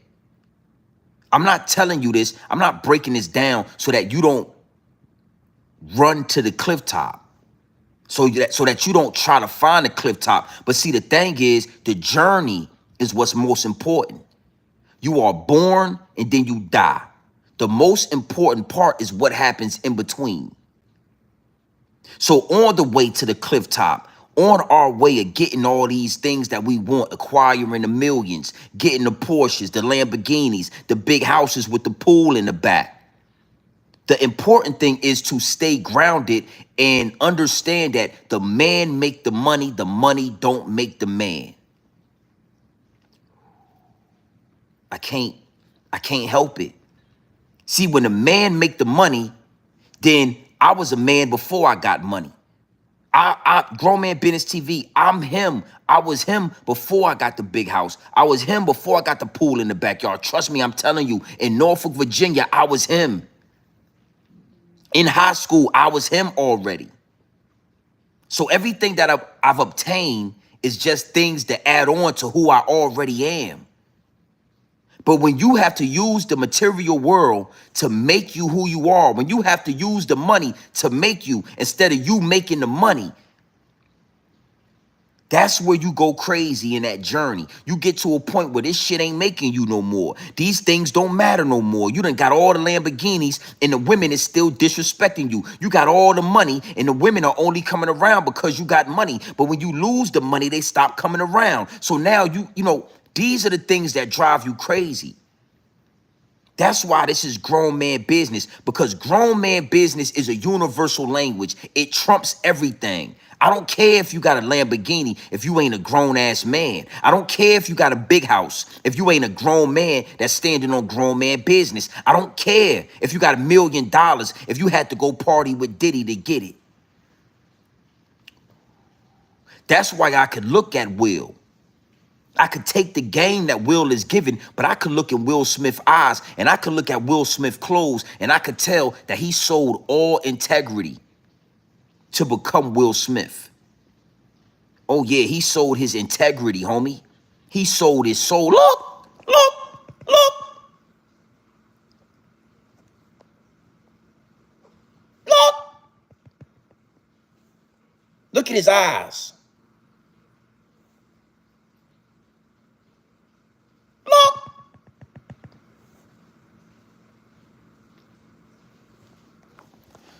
I'm not telling you this. I'm not breaking this down so that you don't run to the cliff top. So that you don't try to find the cliff top. But see, the thing is, the journey is what's most important. You are born and then you die. The most important part is what happens in between. So on the way to the cliff top, On our way of getting all these things that we want, acquiring the millions, getting the Porsches, the Lamborghinis, the big houses with the pool in the back. The important thing is to stay grounded and understand that the man make the money don't make the man. I can't help it. See, when the man make the money, then I was a man before I got money. I Grown Man Business TV, I'm him. I was him before I got the big house. I was him before I got the pool in the backyard. Trust me, I'm telling you, in Norfolk, Virginia, I was him. In high school, I was him already. So everything that I've obtained is just things that add on to who I already am. But when you have to use the material world to make you who you are, when you have to use the money to make you instead of you making the money, that's where you go crazy in that journey. You get to a point where this shit ain't making you no more. These things don't matter no more. You done got all the Lamborghinis and the women is still disrespecting you. You got all the money and the women are only coming around because you got money. But when you lose the money, they stop coming around. So now you know, these are the things that drive you crazy. That's why this is grown man business, because grown man business is a universal language. It trumps everything. I don't care if you got a Lamborghini if you ain't a grown-ass man. I don't care if you got a big house if you ain't a grown man that's standing on grown man business. I don't care if you got $1 million if you had to go party with Diddy to get it. That's why I could look at Will. I could take the game that Will is giving, but I could look in Will Smith's eyes and I could look at Will Smith's clothes and I could tell that he sold all integrity to become Will Smith. Oh yeah, he sold his integrity, homie. He sold his soul. Look, look, look, look. Look at his eyes. Look.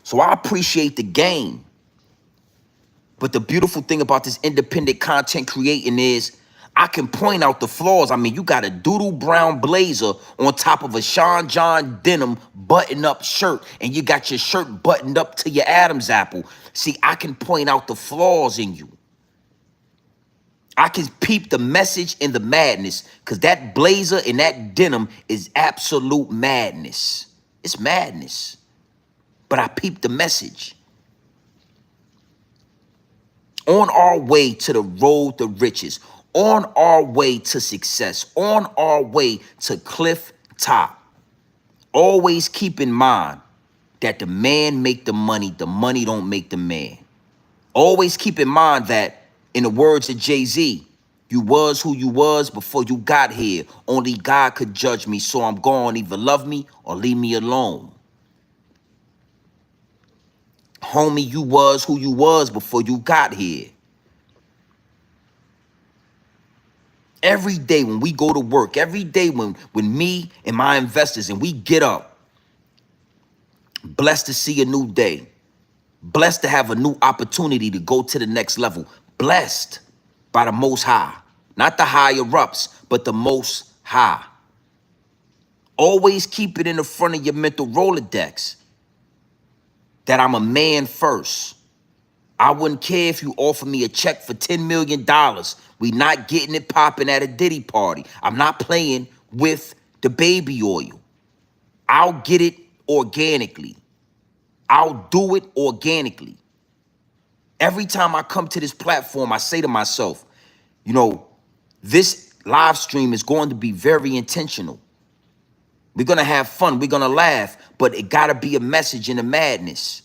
So I appreciate the game. But the beautiful thing about this independent content creating is I can point out the flaws. I mean, you got a doodle brown blazer on top of a Sean John denim button-up shirt, and you got your shirt buttoned up to your Adam's apple. See, I can point out the flaws in you. I can peep the message in the madness, because that blazer and that denim is absolute madness. It's madness. But I peep the message. On our way to the road to riches, on our way to success, on our way to cliff top. Always keep in mind that the man make the money don't make the man. Always keep in mind that, in the words of Jay-Z, you was who you was before you got here. Only God could judge me, so I'm gone. Either love me or leave me alone. Homie, you was who you was before you got here. Every day when we go to work, every day when me and my investors and we get up, blessed to see a new day, blessed to have a new opportunity to go to the next level, blessed by the Most High, not the higher ups, but the Most High. Always keep it in the front of your mental Rolodex that I'm a man first. I wouldn't care if you offer me a check for $10 million. We not getting it popping at a Diddy party. I'm not playing with the baby oil. I'll get it organically. I'll do it organically. Every time I come to this platform, I say to myself, you know, this live stream is going to be very intentional. We're going to have fun. We're going to laugh, but it got to be a message in the madness.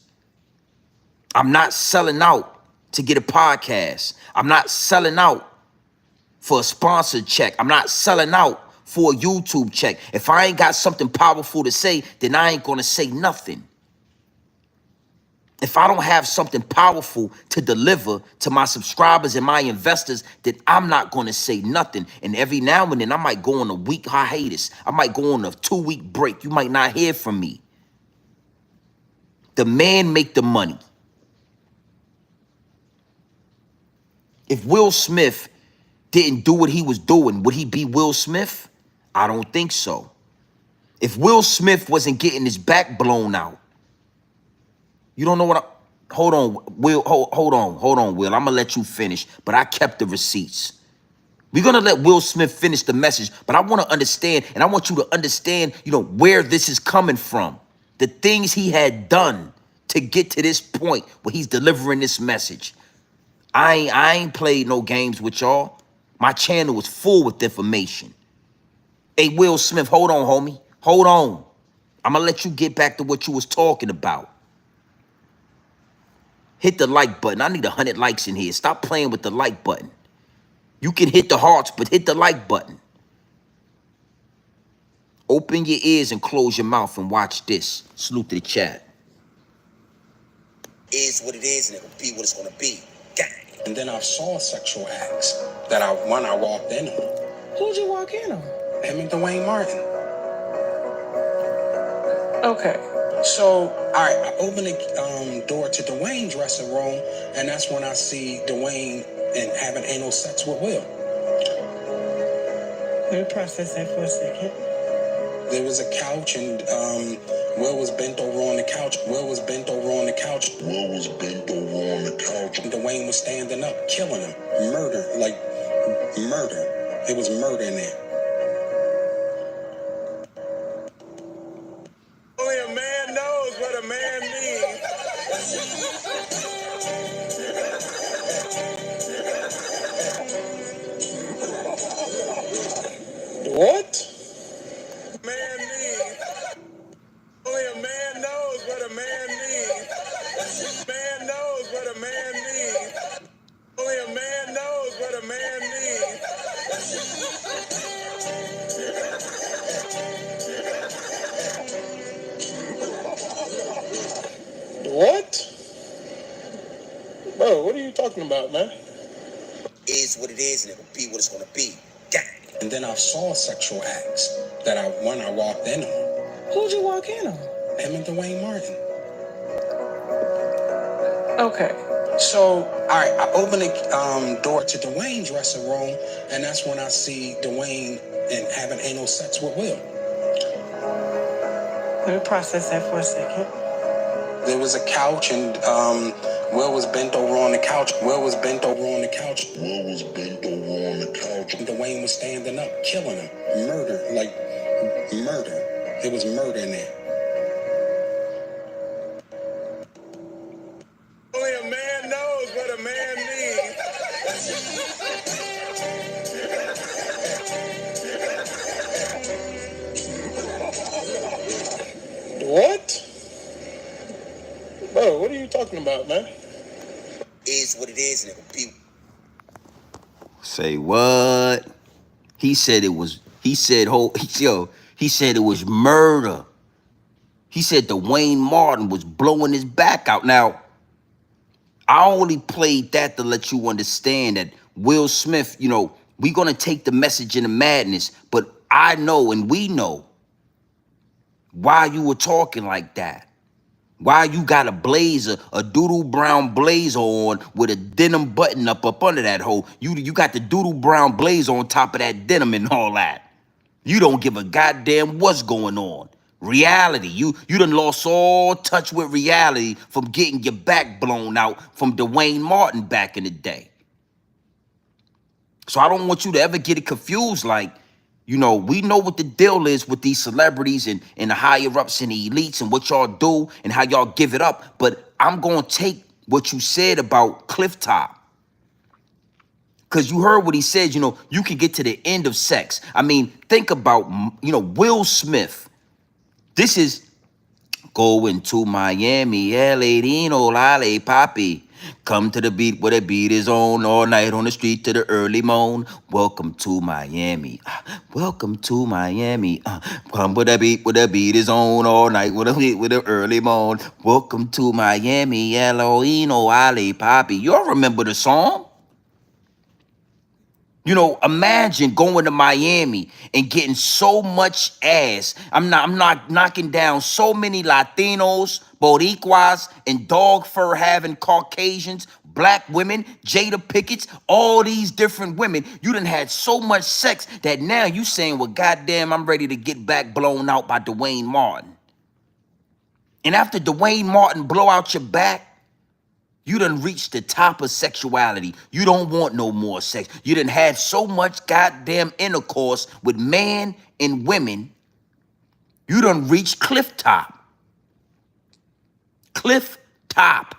I'm not selling out to get a podcast. I'm not selling out for a sponsored check. I'm not selling out for a YouTube check. If I ain't got something powerful to say, then I ain't going to say nothing. If I don't have something powerful to deliver to my subscribers and my investors, then I'm not going to say nothing. And every now and then I might go on a week hiatus. I might go on a 2-week break. You might not hear from me. The man make the money. If Will Smith didn't do what he was doing, would he be Will Smith? I don't think so. If Will Smith wasn't getting his back blown out, you don't know what I, hold on, Will, hold on, Will. I'm gonna let you finish, but I kept the receipts. We're gonna let Will Smith finish the message, but I wanna understand, and I want you to understand, where this is coming from. The things he had done to get to this point where he's delivering this message. I ain't played no games with y'all. My channel is full with information. Hey, Will Smith, hold on, homie. Hold on. I'm gonna let you get back to what you was talking about. Hit the like button. I need 100 likes in here. Stop playing with the like button. You can hit the hearts, but hit the like button. Open your ears and close your mouth and watch this. Salute to the chat. Is what it is, and it will be what it's gonna be. Gang. And then I saw sexual acts that I walked in on. Who'd you walk in on? Him and Dwayne Martin. Okay. So, all right, I open the door to Dwayne's dressing room, and that's when I see Dwayne and having anal sex with Will. Let me process that for a second. There was a couch, and Will was bent over on the couch. Will was bent over on the couch. Will was bent over on the couch. And Dwayne was standing up, killing him. Murder, like murder. It was murder in there. Only a man knows what a man needs. What? Man needs. Only a man knows what a man needs. Man knows what a man needs. Only a man knows what a man needs. What? Bro, what are you talking about, man? Is what it is, and it will be what it's gonna be. Gang. And then I saw sexual acts that I walked in on. Who'd you walk in on? Him and Dwayne Martin. Okay. So, all right, I open the door to Dwayne's dressing room, and that's when I see Dwayne and having anal sex with Will. Let me process that for a second. There was a couch, and Will was bent over on the couch. Will was bent over on the couch. Will was bent over on the couch. And Dwayne was standing up, killing him. Murder, like murder. It was murder in there. Only a man knows what a man needs. What? Bro, what are you talking about, man? Is what it is, and it will be. Say what? He said it was, he said it was murder. He said Dwayne Martin was blowing his back out. Now, I only played that to let you understand that Will Smith, we're going to take the message in the madness, but I know and we know why you were talking like that. Why you got a blazer, a doodle brown blazer on with a denim button up under that hole. You got the doodle brown blazer on top of that denim and all that. You don't give a goddamn what's going on. Reality. You done lost all touch with reality from getting your back blown out from Dwayne Martin back in the day. So I don't want you to ever get it confused like, we know what the deal is with these celebrities and the higher ups and the elites and what y'all do and how y'all give it up. But I'm going to take what you said about clifftop. Because you heard what he said, you can get to the end of sex. I mean, think about, Will Smith. This is going to Miami, LA, Dino, Lale, Papi. Come to the beat where the beat is on all night on the street to the early moan. Welcome to Miami. Welcome to Miami. Come with the beat where the beat is on all night with the early moan. Welcome to Miami, Elohino, Ale, Papi. Y'all remember the song? Imagine going to Miami and getting so much ass. I'm not knocking down so many Latinos, Boricuas, and dog fur having Caucasians, black women, Jada Pickett's, all these different women. You done had so much sex that now you saying, well, goddamn, I'm ready to get back blown out by Dwayne Martin. And after Dwayne Martin blow out your back, you done reached the top of sexuality. You don't want no more sex. You done had so much goddamn intercourse with men and women. You done reached clifftop. Clifftop.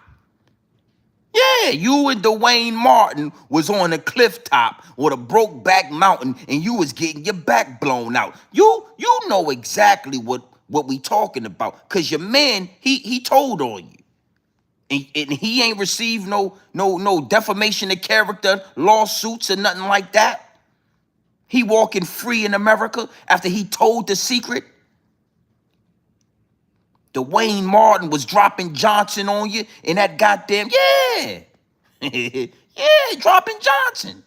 Yeah, you and Dwayne Martin was on a clifftop or the Brokeback Mountain and you was getting your back blown out. You know exactly what we talking about. Cause your man, he told on you. And he ain't received no defamation of character lawsuits or nothing like that. He walking free in America after he told the secret. Dwayne Martin was dropping Johnson on you and that goddamn, yeah. Yeah, dropping Johnson.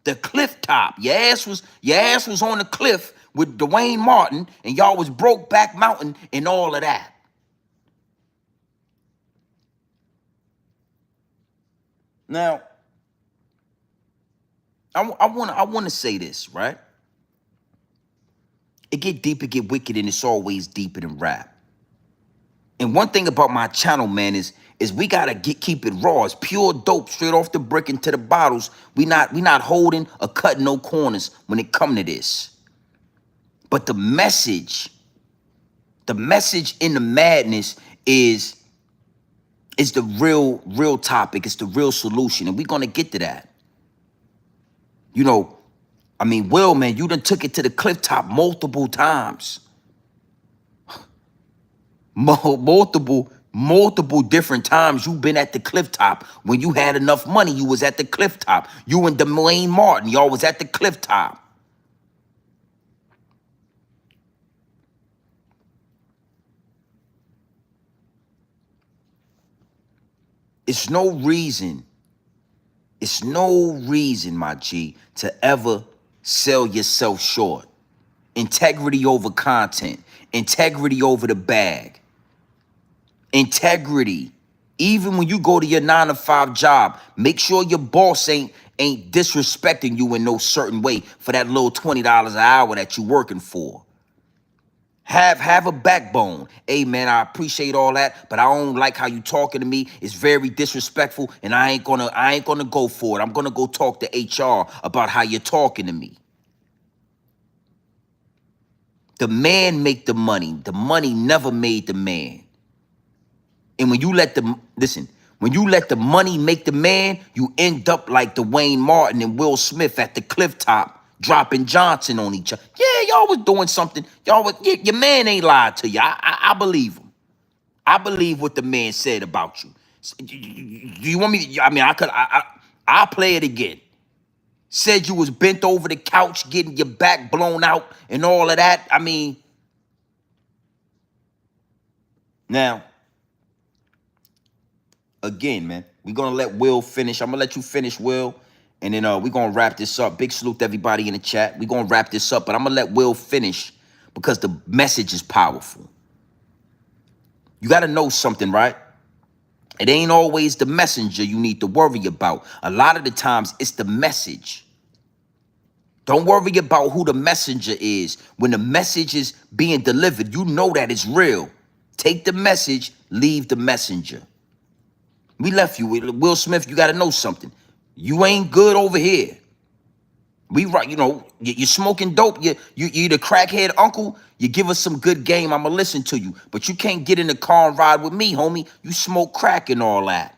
The cliff top. Your ass was on the cliff with Dwayne Martin and y'all was Brokeback Mountain and all of that. Now, I want to say this, right? It get deep, it get wicked, and it's always deeper than rap. And one thing about my channel, man, is we gotta keep it raw. It's pure dope, straight off the brick into the bottles. We not holding or cutting no corners when it come to this. But the message in the madness is the real topic. It's the real solution, and we're gonna get to that. You know, I mean, Will, man, you done took it to the clifftop multiple times. Multiple different times you've been at the clifftop. When you had enough money, you was at the clifftop. You and Dwayne Martin, y'all was at the clifftop. It's no reason, my G, to ever sell yourself short. Integrity over content. Integrity over the bag. Integrity. Even when you go to your 9-to-5 job, make sure your boss ain't disrespecting you in no certain way for that little $20 an hour that you working for. Have a backbone. Hey man, I appreciate all that, but I don't like how you talking to me. It's very disrespectful, and I ain't gonna go for it. I'm gonna go talk to HR about how you're talking to me. The man make the money. The money never made the man. And when you let the money make the man, you end up like Dwayne Martin and Will Smith at the clifftop, dropping Johnson on each other. Yeah, y'all was doing something. Your man ain't lied to you. I believe him. I believe what the man said about you. You want me? I mean, I'll play it again. Said you was bent over the couch, getting your back blown out and all of that. I mean, now, again, man, we're going to let Will finish. I'm going to let you finish, Will. And then we're going to wrap this up. Big salute to everybody in the chat. We're going to wrap this up, but I'm going to let Will finish because the message is powerful. You got to know something, right? It ain't always the messenger you need to worry about. A lot of the times, it's the message. Don't worry about who the messenger is. When the message is being delivered, you know that it's real. Take the message, leave the messenger. We left you with Will Smith. You got to know something. You ain't good over here. We right, you know, you're smoking dope. You the crackhead uncle. You give us some good game, I'ma listen to you. But you can't get in the car and ride with me, homie. You smoke crack and all that.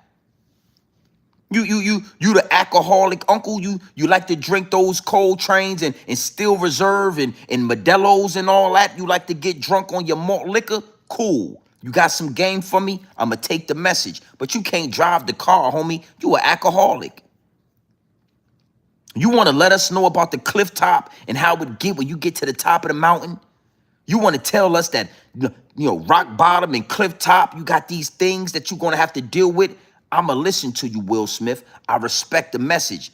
You the alcoholic uncle. You like to drink those cold trains and Steel Reserve and Modelo's and all that. You like to get drunk on your malt liquor. Cool. You got some game for me? I'ma take the message. But you can't drive the car, homie. You an alcoholic. You want to let us know about the clifftop and how it get when you get to the top of the mountain? You want to tell us that, you know, rock bottom and clifftop, you got these things that you're going to have to deal with? I'ma listen to you, Will Smith. I respect the message.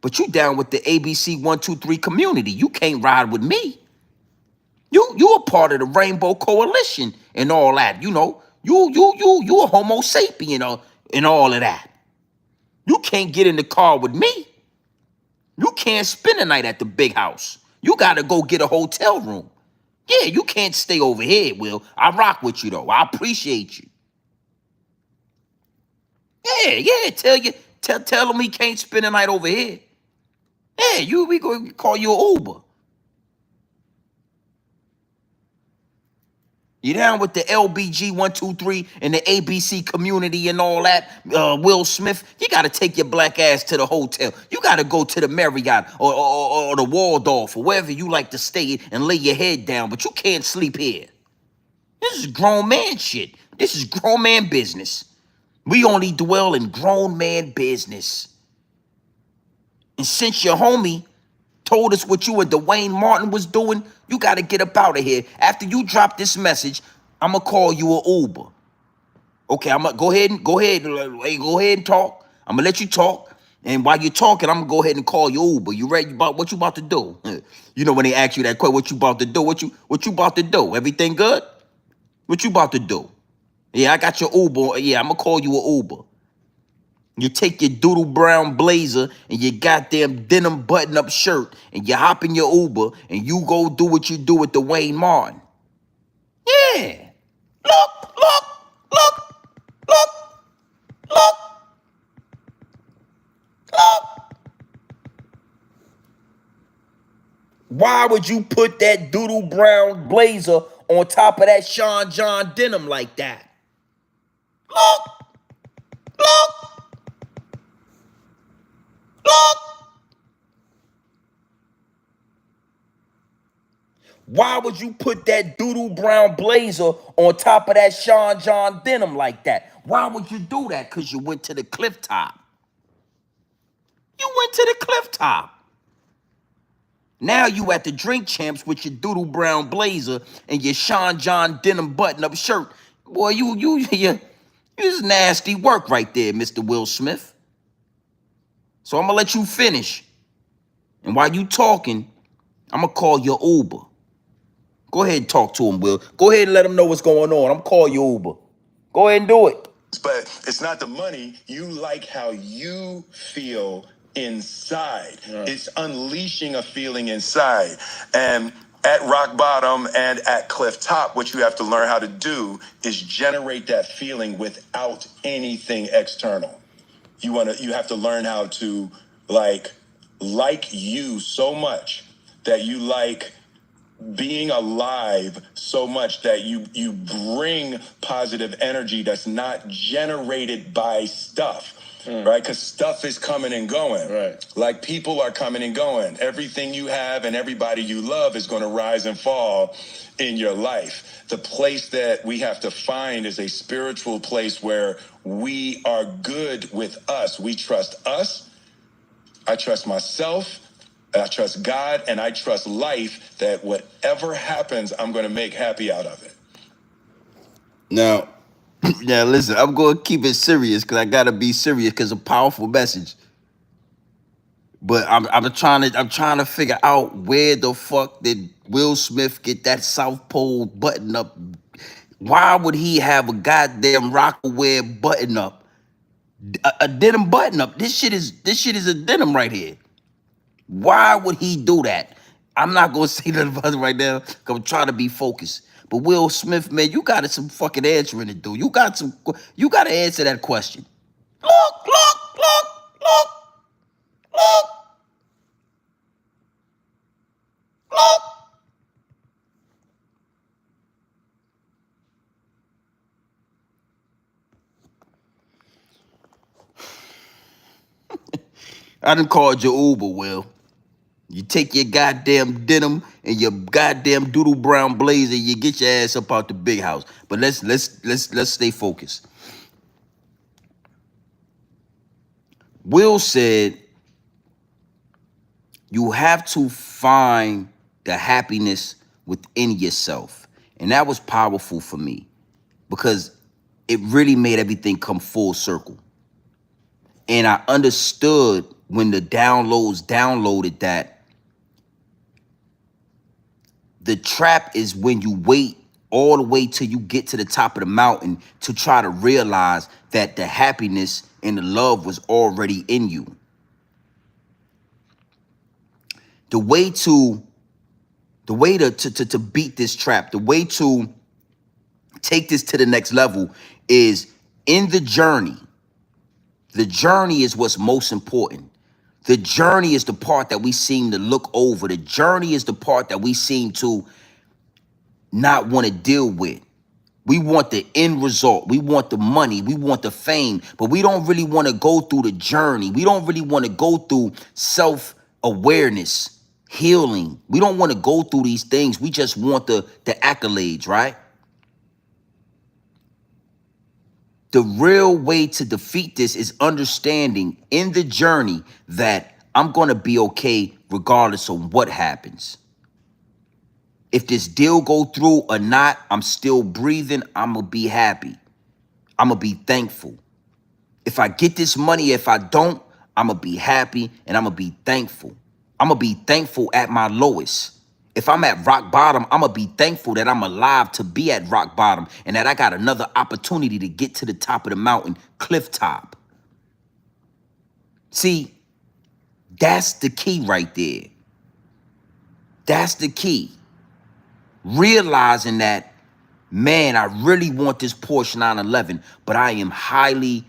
But you down with the ABC 123 community. You can't ride with me. You a part of the Rainbow Coalition and all that. You know, you a Homo sapien. and all of that. You can't get in the car with me. You can't spend the night at the big house. You got to go get a hotel room. Yeah, you can't stay over here, Will. I rock with you, though. I appreciate you. Yeah, tell him he can't spend the night over here. Yeah, we go call you an Uber. You down with the LBG 123 and the ABC community and all that? Will Smith, you got to take your black ass to the hotel. You got to go to the Marriott or the Waldorf or wherever you like to stay and lay your head down. But you can't sleep here. This is grown man shit. This is grown man business. We only dwell in grown man business. And since your homie told us what you and Dwayne Martin was doing, you got to get up out of here. After you drop this message, I'm going to call you an Uber. Okay, I'm going to go ahead and talk. I'm going to let you talk. And while you're talking, I'm going to go ahead and call you Uber. You ready about what you about to do? You know when they ask you that question, what you about to do? What you about to do? Everything good? What you about to do? Yeah, I got your Uber. Yeah, I'm going to call you an Uber. You take your doodle brown blazer and your goddamn denim button-up shirt and you hop in your Uber and you go do what you do with Dwayne Martin. Yeah. Look. Why would you put that doodle brown blazer on top of that Sean John denim like that? Look. Why would you put that doodle brown blazer on top of that Sean John denim like that? Why would you do that? Because you went to the clifftop. You went to the clifftop. Now you at the Drink Champs with your doodle brown blazer and your Sean John denim button-up shirt. Boy, you is nasty work right there, Mr. Will Smith. So I'm gonna let you finish. And while you talking, I'm gonna call your Uber. Go ahead and talk to him, Will. Go ahead and let him know what's going on. I'm gonna call you Uber. Go ahead and do it. But it's not the money. You like how you feel inside. Right. It's unleashing a feeling inside. And at rock bottom and at cliff top, what you have to learn how to do is generate that feeling without anything external. You have to learn how to like you so much that you like being alive so much that you bring positive energy that's not generated by stuff. Right? Because stuff is coming and going. Right. Like people are coming and going. Everything you have and everybody you love is going to rise and fall in your life. The place that we have to find is a spiritual place where we are good with us. We trust us. I trust myself. I trust God, and I trust life that whatever happens, I'm going to make happy out of it. Now, listen, I'm going to keep it serious because I got to be serious because it's a powerful message. But I'm trying to figure out where the fuck did Will Smith get that South Pole button up? Why would he have a goddamn Rockaware button up? A denim button up. This shit is a denim right here. Why would he do that? I'm not gonna say that about it right now because I'm trying to be focused. But Will Smith, man, you got some fucking answering to do. You got to answer that question. Look. I done called you Uber, Will. You take your goddamn denim and your goddamn doodle brown blazer, you get your ass up out the big house. But let's stay focused. Will said you have to find the happiness within yourself. And that was powerful for me because it really made everything come full circle. And I understood when the downloads downloaded that the trap is when you wait all the way till you get to the top of the mountain to try to realize that the happiness and the love was already in you. The way to beat this trap, the way to take this to the next level is in the journey. The journey is what's most important. The journey is the part that we seem to look over. The journey is the part that we seem to not want to deal with. We want the end result. We want the money. We want the fame, but we don't really want to go through the journey. We don't really want to go through self-awareness, healing. We don't want to go through these things. We just want the accolades, right? The real way to defeat this is understanding in the journey that I'm going to be okay regardless of what happens. If this deal go through or not, I'm still breathing. I'm going to be happy. I'm going to be thankful. If I get this money, if I don't, I'm going to be happy and I'm going to be thankful. I'm going to be thankful at my lowest. If I'm at rock bottom, I'm going to be thankful that I'm alive to be at rock bottom and that I got another opportunity to get to the top of the mountain, cliff top. See, that's the key right there. That's the key. Realizing that, man, I really want this Porsche 911, but I am highly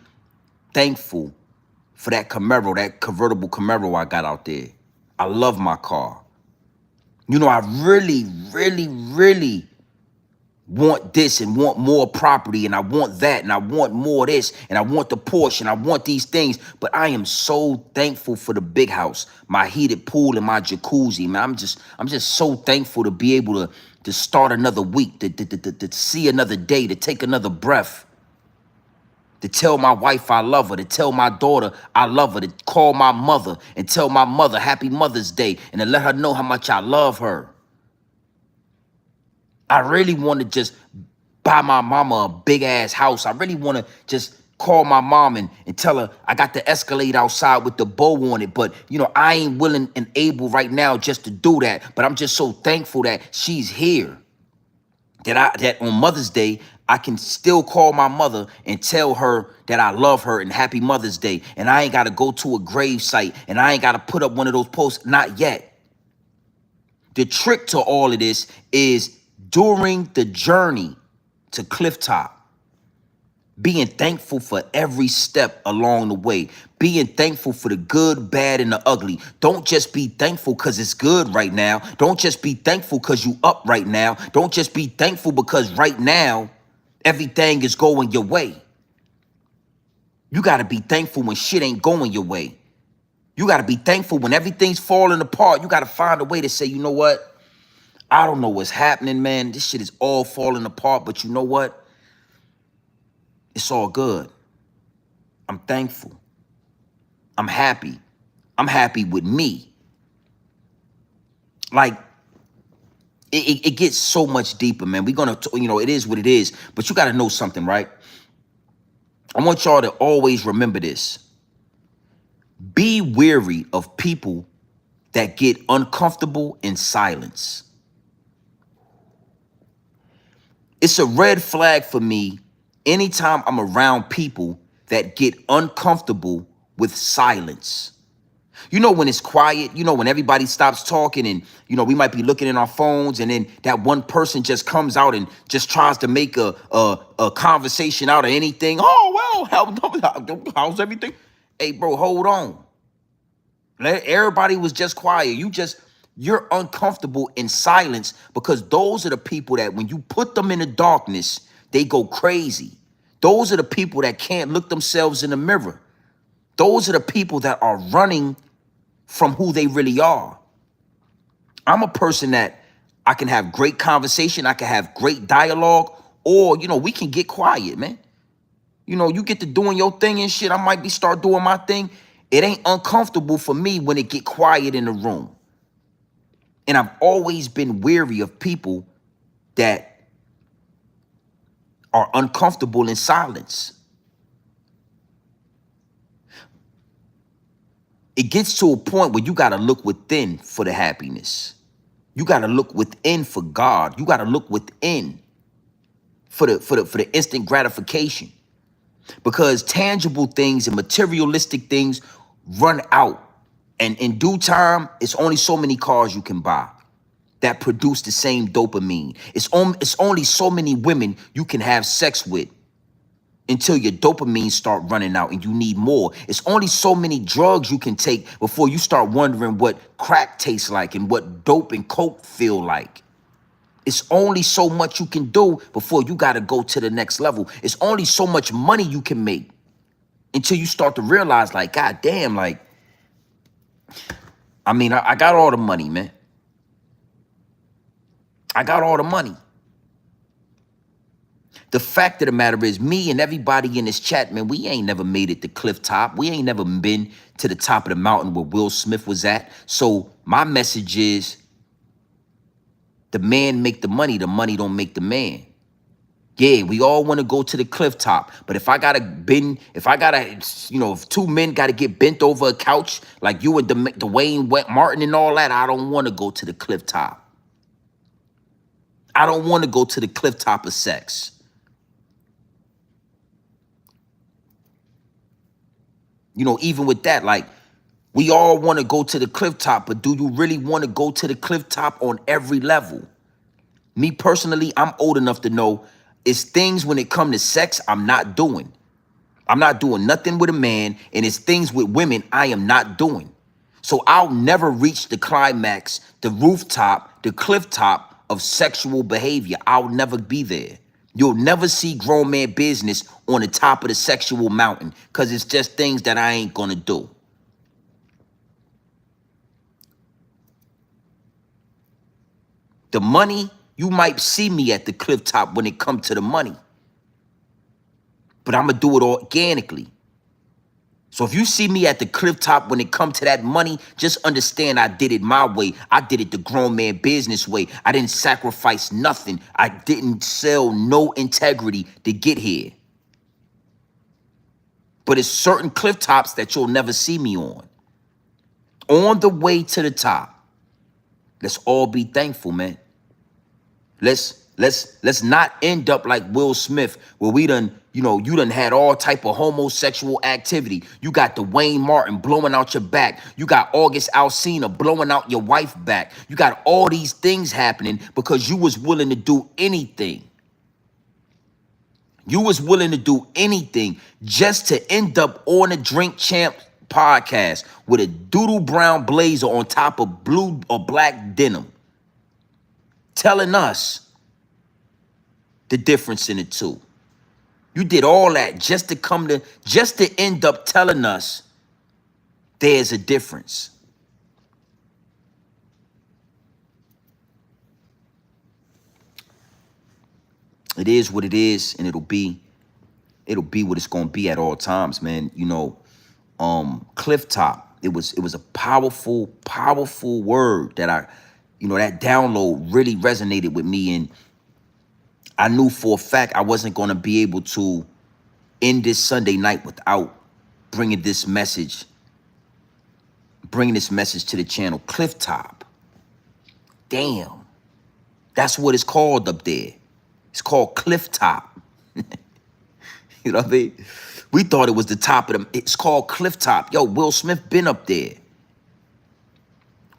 thankful for that Camaro, that convertible Camaro I got out there. I love my car. You know, I really, really, really want this and want more property and I want that and I want more of this and I want the Porsche and I want these things. But I am so thankful for the big house, my heated pool and my jacuzzi, man. I'm just so thankful to be able to start another week, to see another day, to take another breath, to tell my wife I love her, to tell my daughter I love her, to call my mother and tell my mother Happy Mother's Day and to let her know how much I love her. I really want to just buy my mama a big ass house. I really want to just call my mom and tell her I got the Escalade outside with the bow on it. But, you know, I ain't willing and able right now just to do that. But I'm just so thankful that she's here. That on Mother's Day, I can still call my mother and tell her that I love her and Happy Mother's Day. And I ain't got to go to a grave site and I ain't got to put up one of those posts. Not yet. The trick to all of this is during the journey to cliff top, being thankful for every step along the way, being thankful for the good, bad, and the ugly. Don't just be thankful because it's good right now. Don't just be thankful because you up right now. Don't just be thankful because right now everything is going your way. You got to be thankful when shit ain't going your way. You got to be thankful when everything's falling apart. You got to find a way to say, you know what? I don't know what's happening, man. This shit is all falling apart, but you know what? It's all good. I'm thankful. I'm happy. I'm happy with me. Like, it gets so much deeper, man. We're going to, you know, it is what it is, but you got to know something, right? I want y'all to always remember this. Be wary of people that get uncomfortable in silence. It's a red flag for me anytime I'm around people that get uncomfortable with silence. You know, when it's quiet, you know, when everybody stops talking and, you know, we might be looking in our phones and then that one person just comes out and just tries to make a conversation out of anything. Oh, well, how's everything? Hey, bro, hold on. Everybody was just quiet. You're uncomfortable in silence because those are the people that when you put them in the darkness, they go crazy. Those are the people that can't look themselves in the mirror. Those are the people that are running from who they really are. I'm a person that I can have great conversation. I can have great dialogue, or, you know, we can get quiet, man. You know, you get to doing your thing and shit. I might start doing my thing. It ain't uncomfortable for me when it get quiet in the room. And I've always been wary of people that are uncomfortable in silence. It gets to a point where you got to look within for the happiness. You got to look within for God. You got to look within. for the instant gratification. Because tangible things and materialistic things run out. And in due time, it's only so many cars you can buy that produce the same dopamine. It's only so many women you can have sex with until your dopamine start running out and you need more. It's only so many drugs you can take before you start wondering what crack tastes like and what dope and coke feel like. It's only so much you can do before you got to go to the next level. It's only so much money you can make until you start to realize, like, God damn, like, I mean, I got all the money, man. I got all the money. The fact of the matter is, me and everybody in this chat, man, we ain't never made it to cliff top. We ain't never been to the top of the mountain where Will Smith was at. So my message is, the man make the money don't make the man. Yeah, we all want to go to the cliff top, but if if two men gotta get bent over a couch like you and Dwayne Martin and all that, I don't want to go to the cliff top. I don't want to go to the cliff top of sex. You know, even with that, like, we all want to go to the cliff top, but do you really want to go to the cliff top on every level? Me personally, I'm old enough to know it's things when it comes to sex I'm not doing. I'm not doing nothing with a man, and it's things with women I am not doing. So I'll never reach the climax, the rooftop, the cliff top of sexual behavior. I'll never be there. You'll never see grown man business on the top of the sexual mountain because it's just things that I ain't gonna do. The money, you might see me at the cliff top when it comes to the money, but I'm gonna do it organically. So if you see me at the cliff top when it comes to that money, just understand I did it my way. I did it the grown man business way. I didn't sacrifice nothing. I didn't sell no integrity to get here. But it's certain cliff tops that you'll never see me on. On the way to the top, let's all be thankful, man. Let's not end up like Will Smith, where you done had all type of homosexual activity. You got Dwayne Martin blowing out your back. You got August Alsina blowing out your wife back. You got all these things happening because you was willing to do anything. You was willing to do anything just to end up on the Drink Champ podcast with a doodle brown blazer on top of blue or black denim, telling us the difference in the two. You did all that just to end up telling us there's a difference. It is what it is, and it'll be what it's gonna be at all times, man. You know, cliff top. It was a powerful word that that download really resonated with me, and I knew for a fact I wasn't gonna be able to end this Sunday night without bringing this message to the channel. Cliff top. Damn, that's what it's called up there. It's called cliff top. You know what I mean? We thought it was the top of them. It's called cliff top. Yo, Will Smith been up there.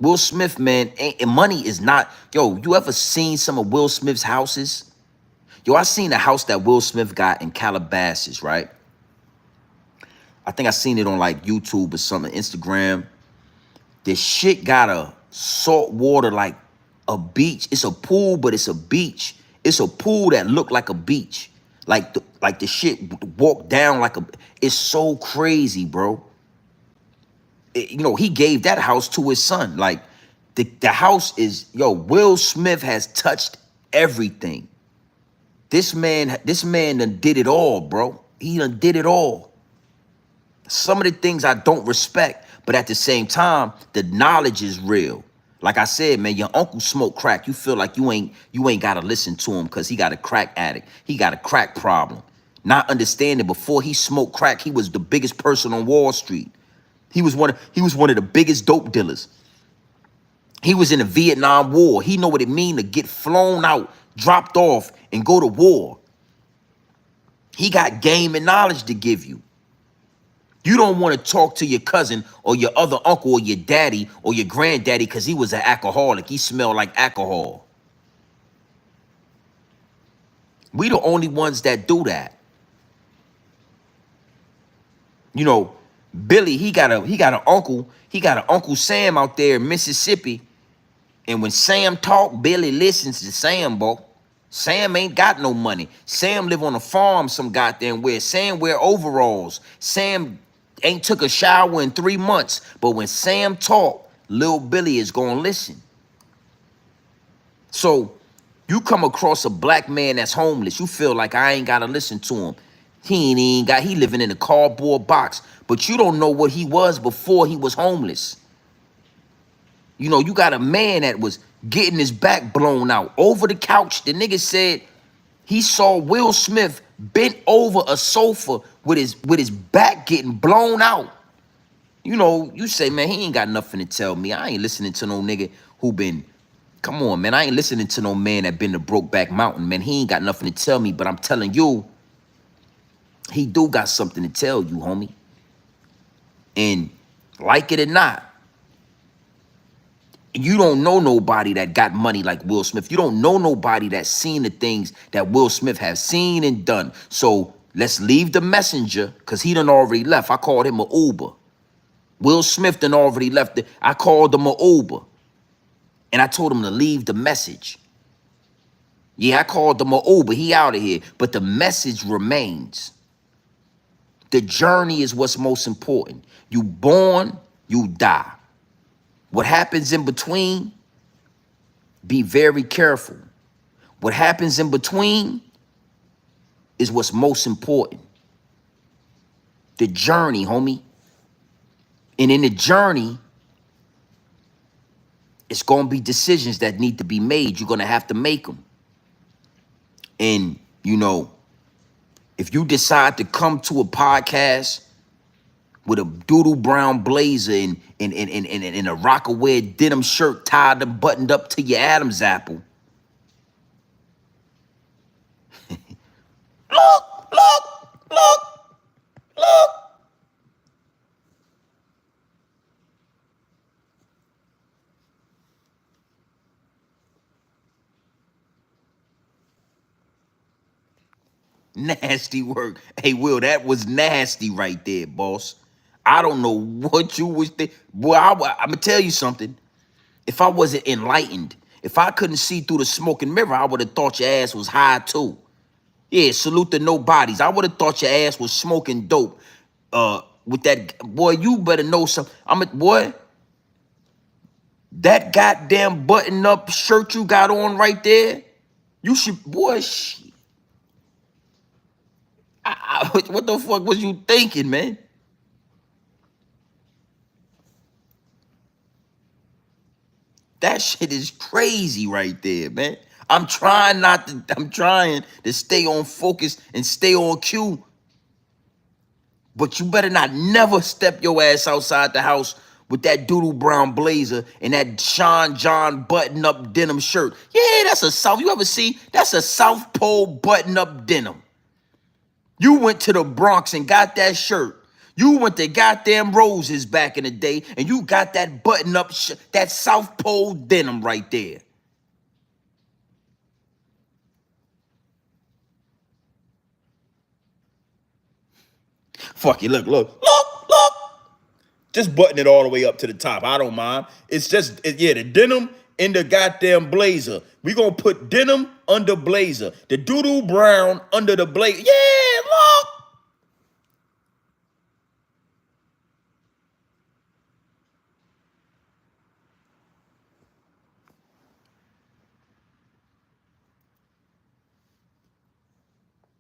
Will Smith, man, and money is not. Yo, you ever seen some of Will Smith's houses? Yo, I seen a house that Will Smith got in Calabasas, right? I think I seen it on like YouTube or something, Instagram. This shit got a salt water like a beach. It's a pool, but it's a beach. It's a pool that looked like a beach. Like the shit walked down like a. It's so crazy, bro. He gave that house to his son. Like the house is, Will Smith has touched everything. This man done did it all, bro. He done did it all. Some of the things I don't respect, but at the same time, the knowledge is real. Like I said, man, your uncle smoked crack. You feel like you ain't got to listen to him because he got a crack addict. He got a crack problem. Not understanding before he smoked crack, he was the biggest person on Wall Street. He was one of the biggest dope dealers. He was in the Vietnam War. He know what it mean to get flown out, dropped off, and go to war. He got game and knowledge to give you. You don't want to talk to your cousin or your other uncle or your daddy or your granddaddy because he was an alcoholic. He smelled like alcohol. We the only ones that do that. You know, Billy, he got an Uncle Sam out there in Mississippi. And when Sam talk, Billy listens to Sam, boy. Sam ain't got no money. Sam live on a farm some goddamn where. Sam wear overalls. Sam ain't took a shower in 3 months. But when Sam talk, Lil Billy is gonna listen. So you come across a black man that's homeless, you feel like I ain't gotta listen to him. He living in a cardboard box. But you don't know what he was before he was homeless. You know, you got a man that was getting his back blown out over the couch. The nigga said he saw Will Smith bent over a sofa with his back getting blown out. You know, you say, man, he ain't got nothing to tell me. I ain't listening to no nigga who been, come on, man. I ain't listening to no man that been to Brokeback Mountain, man. He ain't got nothing to tell me, but I'm telling you, he do got something to tell you, homie. And like it or not, you don't know nobody that got money like Will Smith. You don't know nobody that's seen the things that Will Smith has seen and done. So let's leave the messenger, because he done already left. I called him an Uber. Will Smith done already left. I called him an Uber. And I told him to leave the message. Yeah, I called him an Uber. He out of here. But the message remains. The journey is what's most important. You born, you die. What happens in between, be very careful. What happens in between is what's most important. The journey, homie. And in the journey, it's going to be decisions that need to be made. You're going to have to make them. And, you know, if you decide to come to a podcast with a doodle brown blazer and a Rockaway denim shirt tied and buttoned up to your Adam's apple, look. Nasty work. Hey, Will, that was nasty right there, boss. I don't know what you was thinking. Boy, I'm going to tell you something. If I wasn't enlightened, if I couldn't see through the smoking mirror, I would have thought your ass was high too. Yeah, salute to no bodies. I would have thought your ass was smoking dope. With that, boy, you better know something. Boy, that goddamn button-up shirt you got on right there, you should, boy, what the fuck was you thinking, man? That shit is crazy right there, man. I'm trying to stay on focus and stay on cue. But you better not never step your ass outside the house with that doodle brown blazer and that Sean John button-up denim shirt. Yeah, that's a South. You ever see? That's a South Pole button-up denim. You went to the Bronx and got that shirt. You went to goddamn Roses back in the day, and you got that button-up, that South Pole denim right there. Fuck it, look. Just button it all the way up to the top. I don't mind. It's just, yeah, the denim in the goddamn blazer. We gonna put denim under blazer. The doodle brown under the blazer. Yeah, look.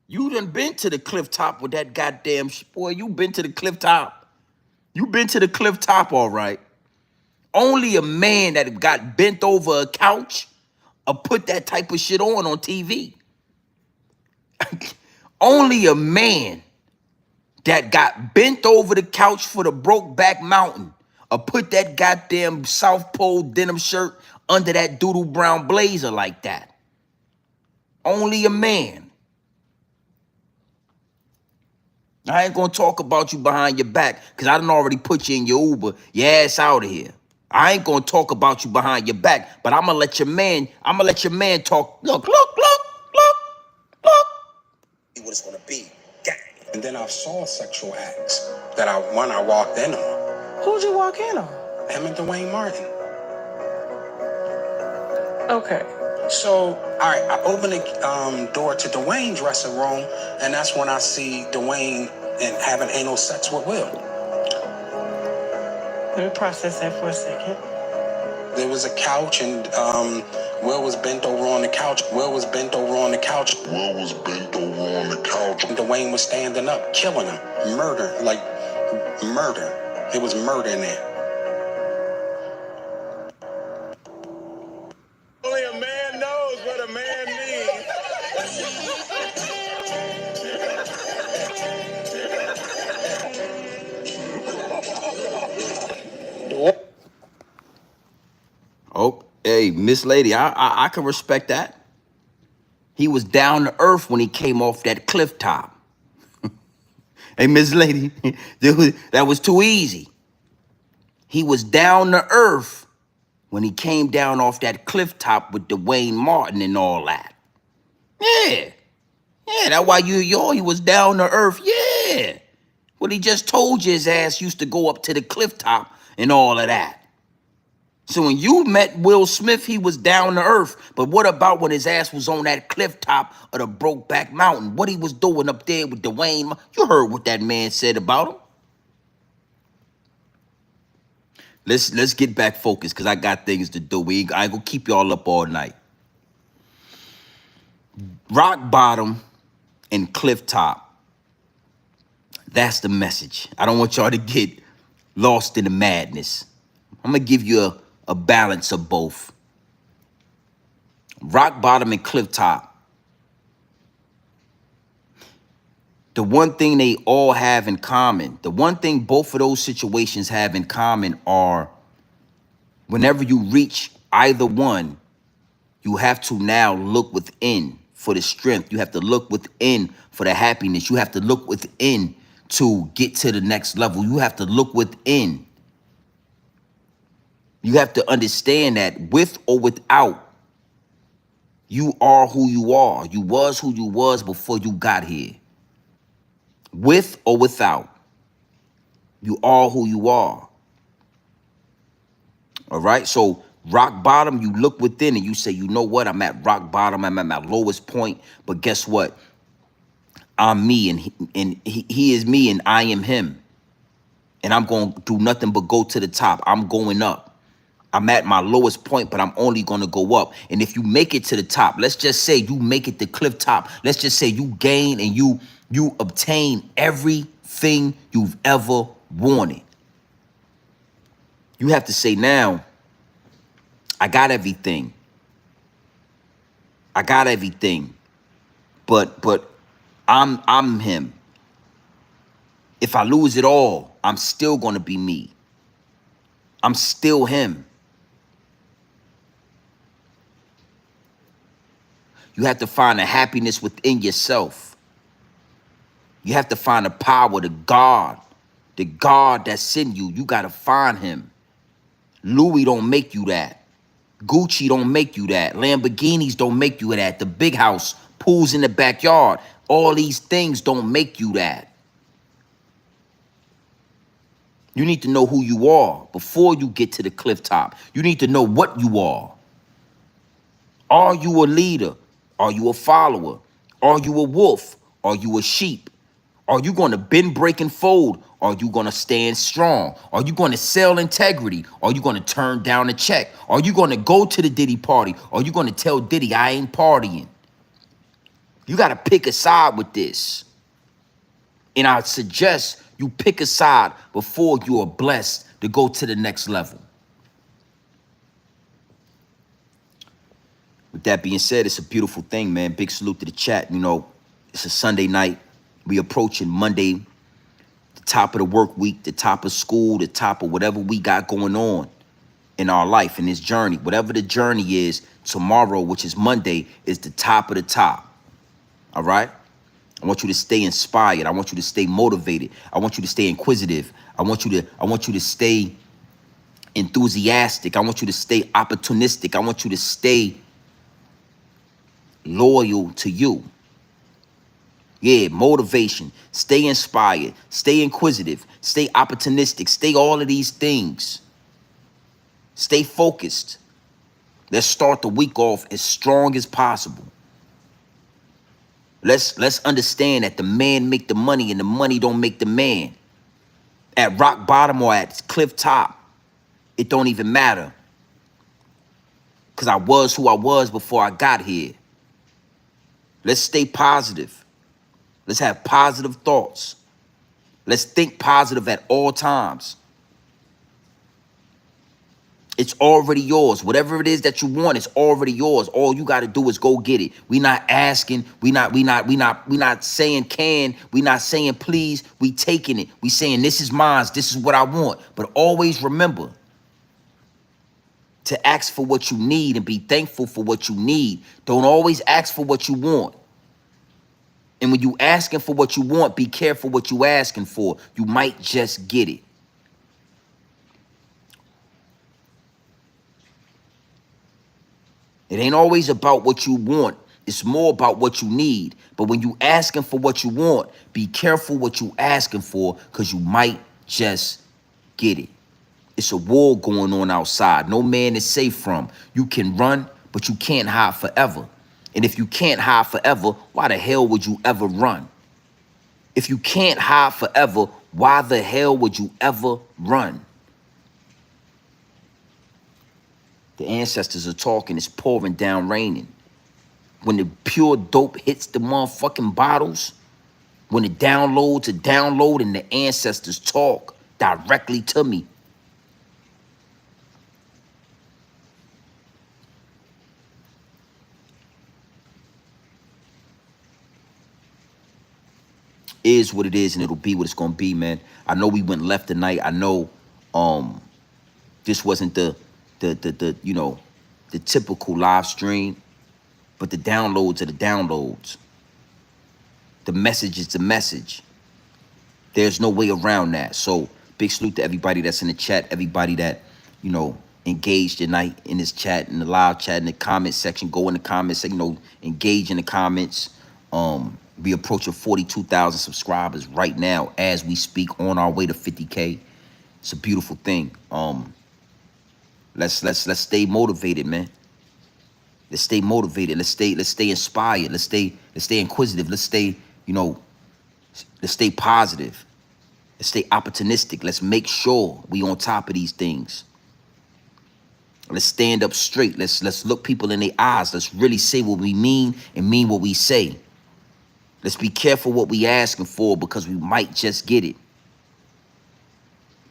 You done been to the cliff top with that goddamn, boy, you been to the cliff top. You been to the cliff top, all right. Only a man that got bent over a couch or put that type of shit on TV. Only a man that got bent over the couch for the Brokeback Mountain or put that goddamn South Pole denim shirt under that doodle brown blazer like that. Only a man. I ain't gonna talk about you behind your back because I done already put you in your Uber, your ass out of here. I ain't gonna talk about you behind your back, but I'ma let your man talk. Look. What it's gonna be. Gang. And then I saw sexual acts that I walked in on. Who'd you walk in on? Him and Dwayne Martin. Okay. So, all right, I open the door to Dwayne's dressing room, and that's when I see Dwayne and having anal sex with Will. Let me process that for a second. There was a couch, and Will was bent over on the couch. And Dwayne was standing up, killing him. Murder. It was murder in there. Only a man knows what a man needs. Oh, hey, Miss Lady, I can respect that. He was down to earth when he came off that cliff top. Hey, Miss Lady, that was too easy. He was down to earth when he came down off that cliff top with Dwayne Martin and all that. Yeah. Yeah, that's why he was down to earth. Yeah. What he just told you his ass used to go up to the cliff top and all of that. So when you met Will Smith, he was down to earth. But what about when his ass was on that cliff top of the Brokeback Mountain? What he was doing up there with Dwayne? You heard what that man said about him. Let's get back focused because I got things to do. I ain't gonna keep y'all up all night. Rock bottom and cliff top. That's the message. I don't want y'all to get lost in the madness. I'm gonna give you a balance of both. Rock bottom and cliff top. The one thing they all have in common, the one thing both of those situations have in common are whenever you reach either one, you have to now look within for the strength. You have to look within for the happiness. You have to look within to get to the next level. You have to look within. You have to understand that with or without, you are who you are. You was who you was before you got here. With or without, you are who you are. All right? So rock bottom, you look within and you say, you know what? I'm at rock bottom. I'm at my lowest point. But guess what? I'm me and he is me and I am him. And I'm going to do nothing but go to the top. I'm going up. I'm at my lowest point, but I'm only going to go up. And if you make it to the top, let's just say you make it to cliff top. Let's just say you gain and you obtain everything you've ever wanted. You have to say now, I got everything. I got everything. But I'm him. If I lose it all, I'm still going to be me. I'm still him. You have to find the happiness within yourself. You have to find the power, the God that's in you. You got to find him. Louis don't make you that. Gucci don't make you that. Lamborghinis don't make you that. The big house, pools in the backyard, all these things don't make you that. You need to know who you are before you get to the cliff top. You need to know what you are. Are you a leader? Are you a follower? Are you a wolf? Are you a sheep? Are you going to bend, break, and fold? Are you going to stand strong? Are you going to sell integrity? Are you going to turn down a check? Are you going to go to the Diddy party? Are you going to tell Diddy, I ain't partying? You got to pick a side with this. And I suggest you pick a side before you are blessed to go to the next level. With that being said, it's a beautiful thing, man. Big salute to the chat. You know, it's a Sunday night. We approaching Monday, the top of the work week, the top of school, the top of whatever we got going on in our life, in this journey. Whatever the journey is, tomorrow, which is Monday, is the top of the top. All right? I want you to stay inspired. I want you to stay motivated. I want you to stay inquisitive. I want you to stay enthusiastic. I want you to stay opportunistic. I want you to stay loyal to you. Yeah, motivation. Stay inspired. Stay inquisitive. Stay opportunistic. Stay all of these things. Stay focused. Let's start the week off as strong as possible. Let's understand that the man make the money and the money don't make the man. At rock bottom or at cliff top, it don't even matter. Because I was who I was before I got here. Let's stay positive. Let's have positive thoughts. Let's think positive at all times. It's already yours. Whatever it is that you want, it's already yours. All you got to do is go get it. We not asking. We not saying can. We not saying please. We taking it. We saying this is mine. This is what I want. But always remember to ask for what you need and be thankful for what you need. Don't always ask for what you want. And when you asking for what you want, be careful what you asking for. You might just get it. It ain't always about what you want. It's more about what you need. But when you asking for what you want, be careful what you asking for because you might just get it. It's a war going on outside. No man is safe from. You can run, but you can't hide forever. And if you can't hide forever, why the hell would you ever run? If you can't hide forever, why the hell would you ever run? The ancestors are talking, it's pouring down raining. When the pure dope hits the motherfucking bottles, when the downloads are downloading, the ancestors talk directly to me. Is what it is, and it'll be what it's gonna be, man. I know we went left tonight. I know this wasn't the you know, the typical live stream, but the downloads are the downloads. The message is the message. There's no way around that. So big salute to everybody that's in the chat, everybody that, you know, engaged tonight in this chat, in the live chat, in the comment section. Go in the comments, you know, engage in the comments. We approaching 42,000 subscribers right now as we speak, on our way to 50K. It's a beautiful thing. Let's stay motivated, man. Let's stay motivated. Let's stay inspired. Let's stay inquisitive. Let's stay, you know, let's stay positive. Let's stay opportunistic. Let's make sure we on top of these things. Let's stand up straight. Let's look people in their eyes. Let's really say what we mean and mean what we say. Let's be careful what we asking for because we might just get it.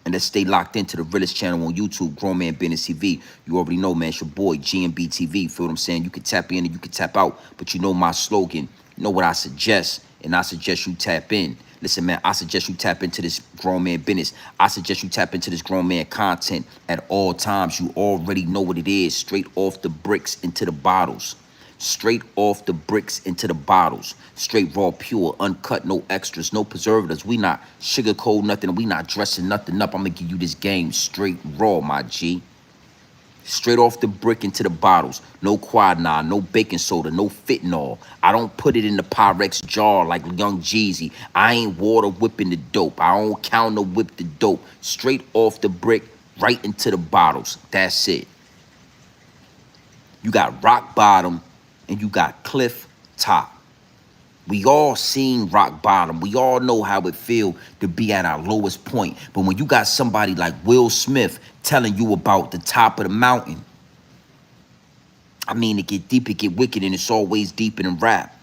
And let's stay locked into the Realest channel on YouTube, Grown Man Business TV. You already know, man, it's your boy, GMB TV. Feel what I'm saying? You can tap in and you can tap out, but you know my slogan. You know what I suggest, and I suggest you tap in. Listen, man, I suggest you tap into this grown man business. I suggest you tap into this grown man content at all times. You already know what it is. Straight off the bricks into the bottles. Straight off the bricks into the bottles. Straight raw, pure, uncut, no extras, no preservatives. We not sugarcoat nothing. We not dressing nothing up. I'm going to give you this game straight raw, my G. Straight off the brick into the bottles. No quinine, no baking soda, no fentanyl. I don't put it in the Pyrex jar like Young Jeezy. I ain't water whipping the dope. I don't counter whip the dope. Straight off the brick, right into the bottles. That's it. You got rock bottom and you got cliff top. We all seen rock bottom. We all know how it feel to be at our lowest point. But when you got somebody like Will Smith telling you about the top of the mountain, I mean, it get deep, it get wicked, and it's always deeper than rap.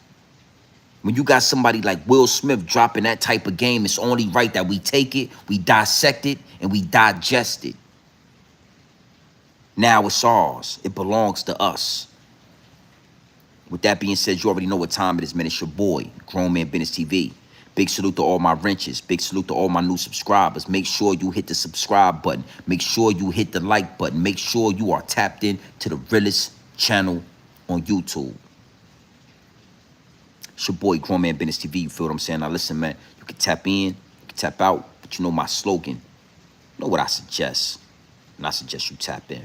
When you got somebody like Will Smith dropping that type of game, it's only right that we take it, we dissect it, and we digest it. Now it's ours. It belongs to us. With that being said, you already know what time it is, man. It's your boy, Grown Man Business TV. Big salute to all my wrenches. Big salute to all my new subscribers. Make sure you hit the subscribe button. Make sure you hit the like button. Make sure you are tapped in to the Realest channel on YouTube. It's your boy, Grown Man Business TV. You feel what I'm saying? Now listen, man. You can tap in, you can tap out, but you know my slogan. You know what I suggest? And I suggest you tap in.